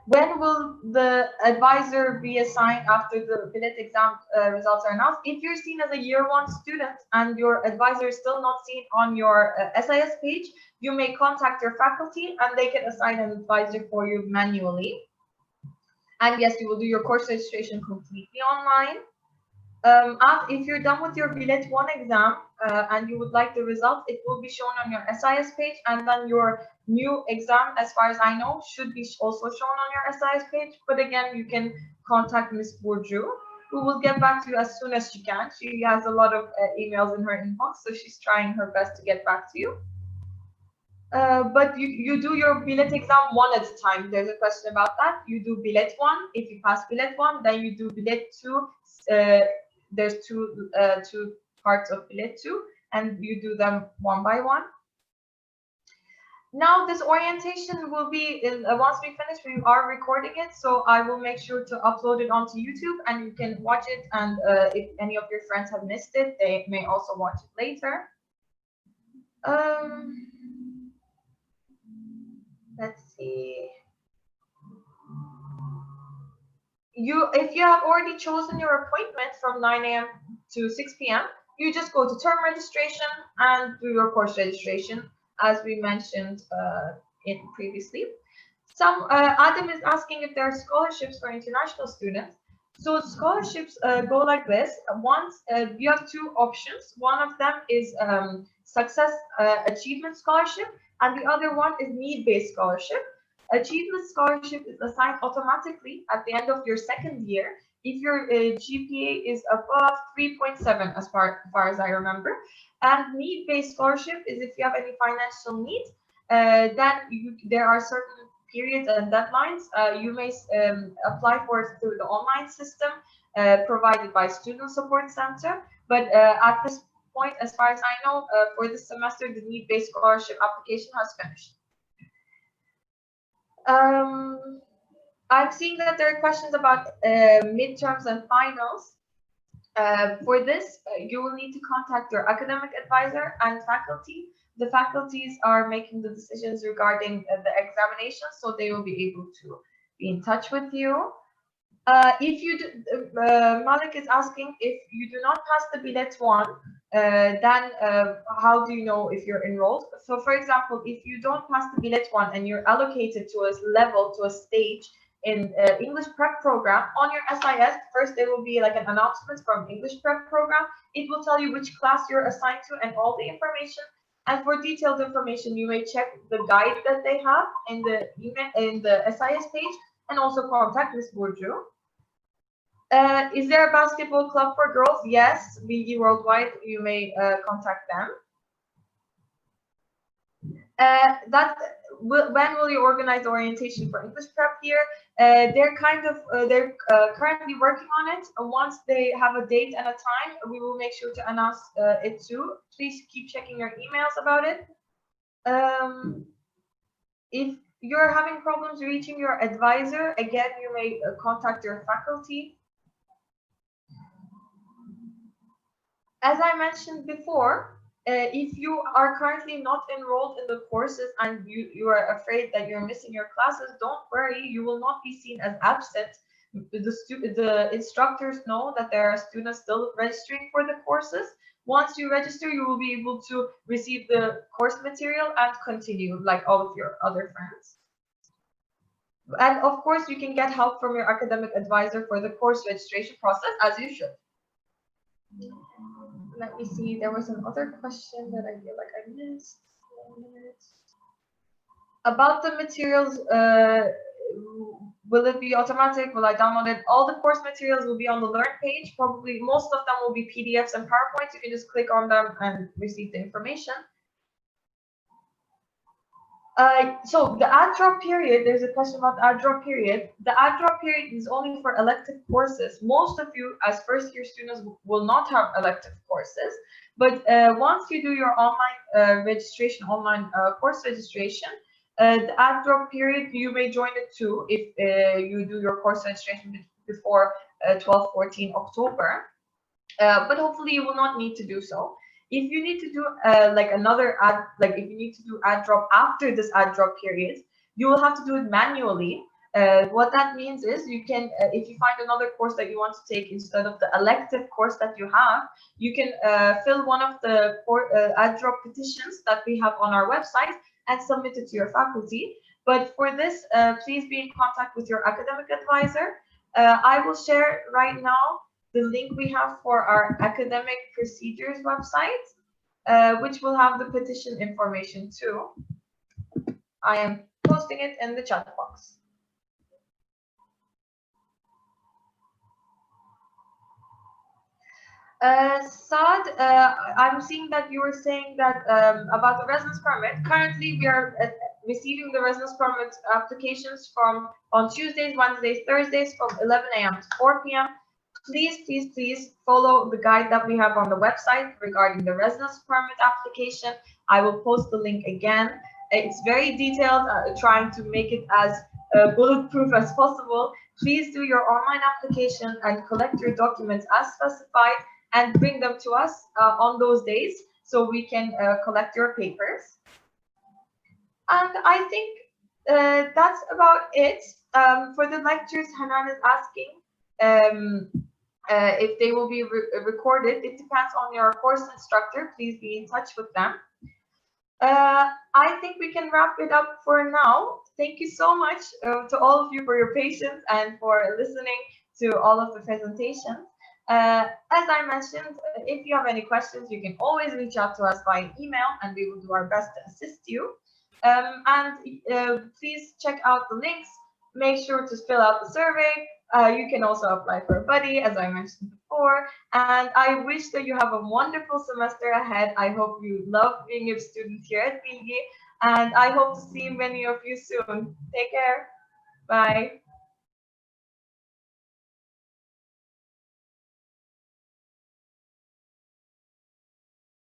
When will the advisor be assigned after the BİLET exam results are announced? If you're seen as a year 1 student and your advisor is still not seen on your SIS page, you may contact your faculty and they can assign an advisor for you manually. And yes, you will do your course registration completely online. If you're done with your BİLET 1 exam and you would like the results, it will be shown on your SIS page, and then your new exam, as far as I know, should be also shown on your SIS page. But again, you can contact Ms. Burcu, who will get back to you as soon as she can. She has a lot of emails in her inbox, so she's trying her best to get back to you. But you do your BİLET exam 1 at a time. There's a question about that. You do BİLET 1. If you pass BİLET 1, then you do BİLET 2. There's two parts of BİLET 2, and you do them one by one. Now this orientation will be in once we finish, we are recording it, so I will make sure to upload it onto YouTube and you can watch it, and if any of your friends have missed it, they may also watch it later. Let's see. If you have already chosen your appointment from 9 a.m. to 6 p.m., you just go to term registration and do your course registration, as we mentioned previously. Adam is asking if there are scholarships for international students. So scholarships go like this. You have 2 options. One of them is success achievement scholarship, and the other one is need-based scholarship. Achievement scholarship is assigned automatically at the end of your 2nd year if your GPA is above 3.7, as far as I remember. And need-based scholarship is if you have any financial needs, then there are certain periods and deadlines. You may apply for it through the online system provided by Student Support Center. But at this point, as far as I know, for this semester, the need-based scholarship application has finished. I'm seeing that there are questions about midterms and finals. For this, you will need to contact your academic advisor and faculty. The faculties are making the decisions regarding the examination, so they will be able to be in touch with you. If you do, Malik is asking, if you do not pass the BİLET 1, then how do you know if you're enrolled? So for example, if you don't pass the BİLET 1 and you're allocated to a level, to a stage in English prep program, on your SIS, first there will be like an announcement from English prep program. It will tell you which class you're assigned to and all the information. And for detailed information, you may check the guide that they have in the email, in the SIS page, and also contact Ms. Burcu. Is there a basketball club for girls? Yes, BİLGİ Worldwide, you may contact them. When will you organize orientation for English prep here? They're currently working on it. Once they have a date and a time, we will make sure to announce it too. Please keep checking your emails about it. If you're having problems reaching your advisor, again, you may contact your faculty. As I mentioned before, if you are currently not enrolled in the courses and you are afraid that you're missing your classes, don't worry, you will not be seen as absent. The instructors know that there are students still registering for the courses, Once you register, you will be able to receive the course material and continue like all of your other friends. And of course, you can get help from your academic advisor for the course registration process, as you should. Let me see, there was another question that I feel like I missed. 1 minute. About the materials, will it be automatic? Will I download it? All the course materials will be on the Learn page. Probably most of them will be PDFs and PowerPoints. You can just click on them and receive the information. So the add drop period, there's a question about the add drop period. The add drop period is only for elective courses. Most of you as first year students will not have elective courses, but once you do your online registration, online course registration, the add drop period, you may join it too if you do your course registration before 12-14 October, but hopefully you will not need to do so. If you need to do like another ad, like if you need to do add drop after this add drop period, you will have to do it manually. What that means is you can, if you find another course that you want to take instead of the elective course that you have, you can fill one of the add drop petitions that we have on our website and submit it to your faculty. But for this, please be in contact with your academic advisor. I will share right now the link we have for our academic procedures website, which will have the petition information too. I am posting it in the chat box. Saad, I'm seeing that you were saying that about the residence permit. Currently, we are receiving the residence permit applications on Tuesdays, Wednesdays, Thursdays from 11 a.m. to 4 p.m. Please follow the guide that we have on the website regarding the residence permit application. I will post the link again. It's very detailed, trying to make it as bulletproof as possible. Please do your online application and collect your documents as specified and bring them to us on those days so we can collect your papers. And I think that's about it. For the lectures, Hanan is asking if they will be recorded. It depends on your course instructor. Please be in touch with them. I think we can wrap it up for now. Thank you so much to all of you for your patience and for listening to all of the presentations. As I mentioned, if you have any questions, you can always reach out to us by email and we will do our best to assist you. Please check out the links. Make sure to fill out the survey. You can also apply for a buddy, as I mentioned before. And I wish that you have a wonderful semester ahead. I hope you love being a student here at BİLGİ. And I hope to see many of you soon. Take care. Bye.